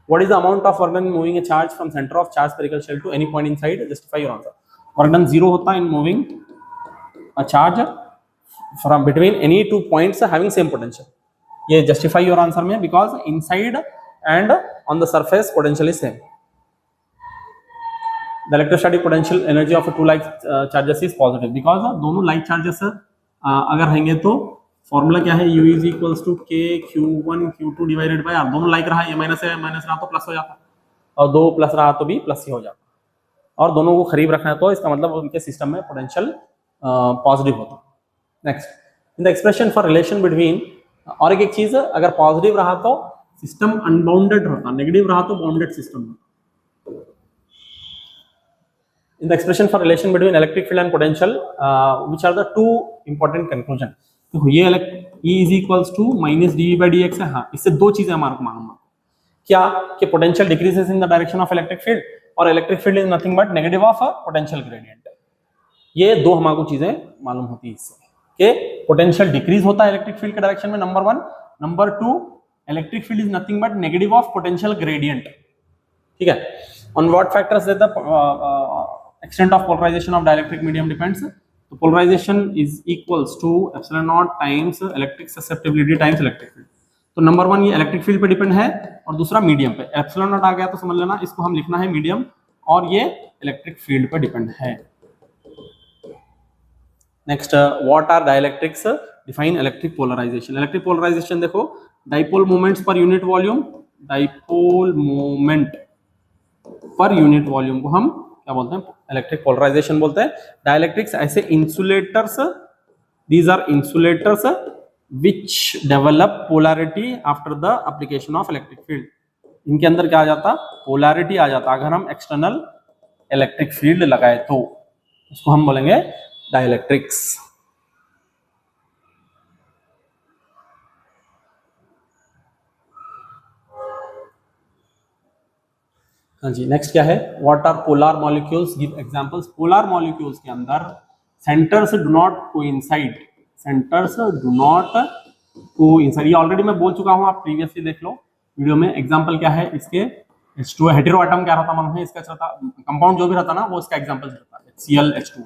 What is the amount of work done in moving a charge from center of charge spherical shell to any point inside? Justify your answer. Work done 0 होता है in moving a charge from between any two points having same potential. ये justify your answer में, because inside and on the surface potential is same. The electrostatic potential energy of two like charges is positive because दोनों like charges अगर रहेंगे तो फॉर्मूला क्या है, U is equals to K Q1 Q2 divided by R। दोनों लाइक रहा, ये माइनस है, माइनस रहा तो प्लस हो जाता, और दो प्लस रहा तो भी प्लस ही हो जाता, और दोनों को करीब रखना है तो इसका मतलब उनके सिस्टम में पोटेंशियल पॉजिटिव होता। Next, in the expression for relation between, और एक चीज, अगर पॉजिटिव रहा तो सिस्टम अनबाउंडेड होता, नेगेटिव रहा तो बाउंडेड सिस्टम होता। In the expression for relation between electric field and potential, which are the two important conclusion? तो ये E is equals to minus dV by dx है। हाँ, इससे दो चीजें हमारे को मालूम है, क्या कि potential decreases in the direction of electric field, और electric field is nothing but negative of potential gradient. ये दो हमारे को चीजें मालूम होती है इससे, कि पोटेंशियल डिक्रीज होता है इलेक्ट्रिक फील्ड के डायरेक्शन में, number 1। Number 2, electric field is nothing but negative of potential gradient. ठीक है, on what factors that the extent of polarization of dielectric medium depends? So polarization is equals to epsilon naught times electric susceptibility times electric field. तो नंबर 1 ये इलेक्ट्रिक फील्ड पे डिपेंड है, और दूसरा मीडियम पे। एप्सिलॉन नॉट आ गया तो समझ लेना इसको हम लिखना है मीडियम, और ये इलेक्ट्रिक फील्ड पे डिपेंड है। Next, what are dielectrics? Define electric polarization. Electric polarization देखो, dipole moments per unit volume, dipole moment per unit volume को हम क्या बोलते हैं, इलेक्ट्रिक पोलराइजेशन बोलते हैं। डाइलेक्ट्रिक्स ऐसे insulators, these are insulators which develop polarity after the application of electric field. इनके अंदर क्या आ जाता, पोलैरिटी आ जाता अगर हम एक्सटर्नल इलेक्ट्रिक फील्ड लगाए तो, इसको हम बोलेंगे डाइलेक्ट्रिक्स। हाँ जी, नेक्स्ट क्या है, what are polar molecules, give examples. Polar molecules के अंदर centres do not coincide, centres do not coincide, ये ऑलरेडी मैं बोल चुका हूं, आप प्रीवियसली देख लो वीडियो में। एग्जांपल क्या है इसके, H2 हेटेरो एटम क्या रहता मालूम है, इसका रहता कंपाउंड जो भी रहता ना, वो इसका एग्जांपल रहता है। HCl H2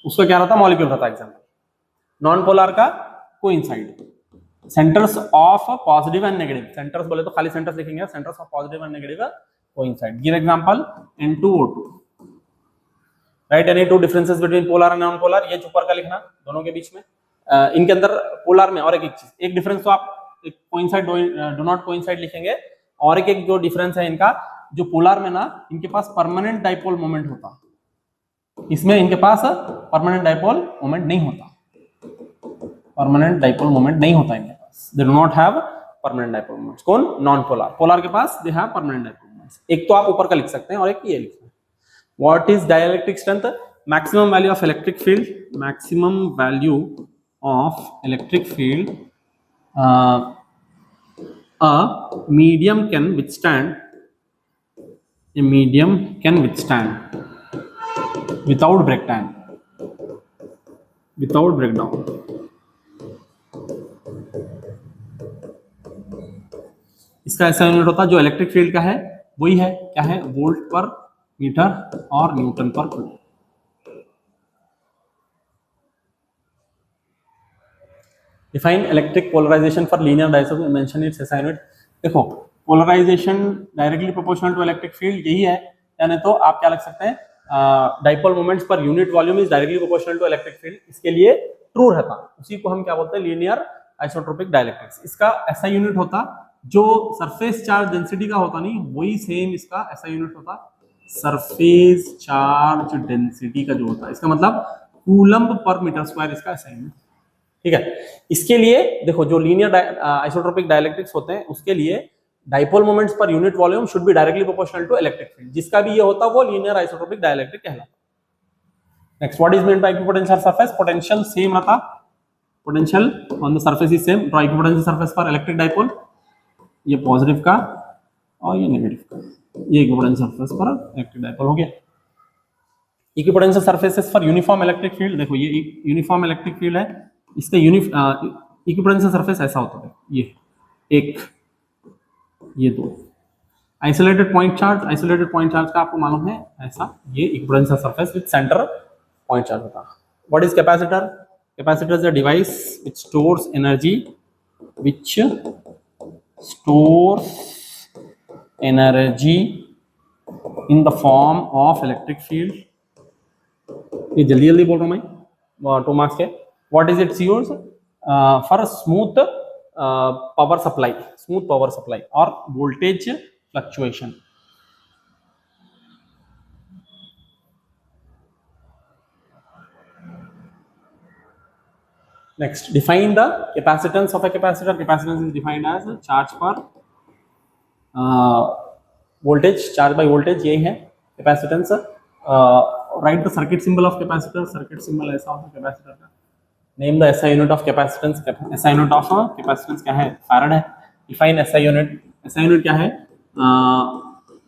उसका क्या रहता, मॉलिक्यूल रहता एग्जांपल। नॉन पोलर का coincide, centres of positive and negative, centres बोले तो खाली सेंटर्स लिखेंगे, centres of positive and negative coincide. Give example, N2O2. Write any two differences between polar and non-polar. ये ऊपर का लिखना दोनों के बीच में। इनके अंदर पोलर में और एक चीज, एक डिफरेंस तो आप एक कोइंसाइड डू नॉट कोइंसाइड लिखेंगे, और एक जो डिफरेंस है इनका, जो पोलर में ना इनके पास परमानेंट डाइपोल मोमेंट होता, इसमें इनके पास परमानेंट डाइपोल मोमेंट नहीं होता, परमानेंट डाइपोल मोमेंट नहीं होता इनके पास। They do not have permanent dipole moments. कौन? Non polar. पोलर के पास दे हैव परमानेंट डाइपोल। एक तो आप ऊपर का लिख सकते हैं और एक ये लिखना है। What is dielectric strength? Maximum value of electric field, maximum value of electric field a medium can withstand, a medium can withstand without breakdown, without breakdown. इसका ऐसा यूनिट होता है जो इलेक्ट्रिक फील्ड का है, वही है क्या है, वोल्ट पर मीटर और newton per coulomb. Define electric polarization for linear डायसोल, मेंशन इट्स एसआई यूनिट। देखो polarization directly proportional to electric field यही है, यानी तो आप क्या लिख सकते हैं, dipole moments per unit volume is directly proportional to electric field. इसके लिए ट्रू रहता, उसी को हम क्या बोलते हैं, लीनियर आइसोट्रोपिक डाइलेक्ट्रिक्स। इसका ऐसा यूनिट होता जो सरफेस चार्ज डेंसिटी का होता नहीं, वही सेम इसका ऐसा यूनिट होता सरफेस चार्ज डेंसिटी का जो होता है। इसका मतलब कूलम्ब पर मीटर स्क्वायर इसका ऐसा यूनिट। ठीक है। इसके लिए देखो जो लीनियर आइसोट्रोपिक डाइलेक्ट्रिक्स होते हैं उसके लिए dipole moments per unit volume should be directly proportional to electric field, जिसका भी ये होता है वो लीनियर आइसोट्रोपिक डाइलेक्ट्रिक कहलाता है। Next, what is mean by equipotential surface? Potential same रहता, potential on the surface is same. Draw equipotential surface for electric dipole, ये पॉजिटिव का और ये नेगेटिव का, ये इक्विपोटेंशियल सरफेस पर इलेक्ट्रिक डाइपोल हो गया। Equipotential surfaces for uniform electric field, देखो ये यूनिफॉर्म इलेक्ट्रिक फील्ड है, इसका इक्विपोटेंशियल सरफेस ऐसा होता है, ये एक, ये दो। आइसोलेटेड पॉइंट चार्ज का आपको मालूम है ऐसा, ये equipotential surface with centre point charge होता है। What is capacitor? Capacitor is a device which stores energy, in the form of electric field। ये जल्दी जल्दी बोल रहा हूँ मैं, 2 मार्क्स के। What is its use? For smooth power supply और voltage fluctuation. Next, define the capacitance of a capacitor. Capacitance is defined as charge per voltage, charge by voltage, यही है capacitance। Write the circuit symbol of capacitor। circuit symbol ऐसा होता है कैपेसिटर का। Name the SI unit of capacitance। SI unit of capacitance क्या है? Farad है। Define SI unit। SI unit क्या है?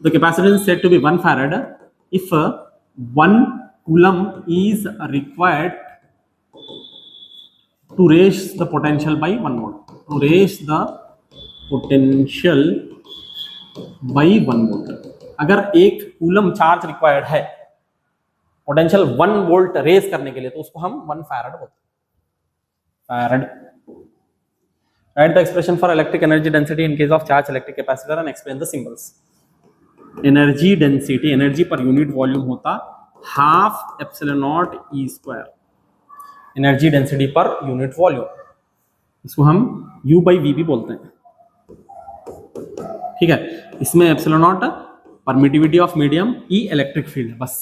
The capacitance said to be 1 farad if 1 coulomb is required to raise the potential by 1 volt। to raise the potential by 1 volt। अगर 1 कूलम चार्ज रिक्वायर्ड है पोटेंशियल 1 वोल्ट रेज करने के लिए, तो उसको हम 1 फैराड बोलते हैं, farad. Write the expression for electric energy density in case of charge electric capacitor and explain the symbols. Energy density, energy per unit volume होता half epsilon naught E square. Energy density per unit volume, इसको हम U by V भी बोलते हैं, ठीक है। इसमें epsilon not permittivity of medium, E electric field, बस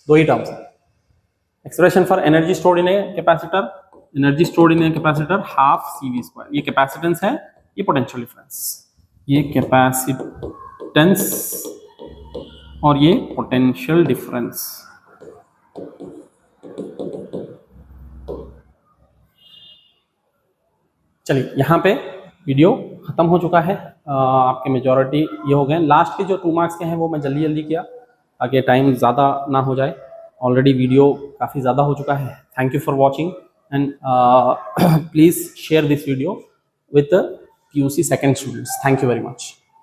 2 ही टर्म्स है। Expression for energy stored in a capacitor, energy stored in a capacitor half CV square. ये कैपेसिटेंस है, ये पोटेंशियल डिफरेंस, ये कैपेसिटेंस और ये पोटेंशियल डिफरेंस। चलिए यहाँ पे वीडियो खत्म हो चुका है। आपके मेजॉरिटी ये हो गए। लास्ट के जो 2 मार्क्स के हैं वो मैं जल्दी जल्दी किया ताकि टाइम ज़्यादा ना हो जाए। ऑलरेडी वीडियो काफ़ी ज़्यादा हो चुका है। Thank you for watching and please share this video with PUC second students. Thank you very much.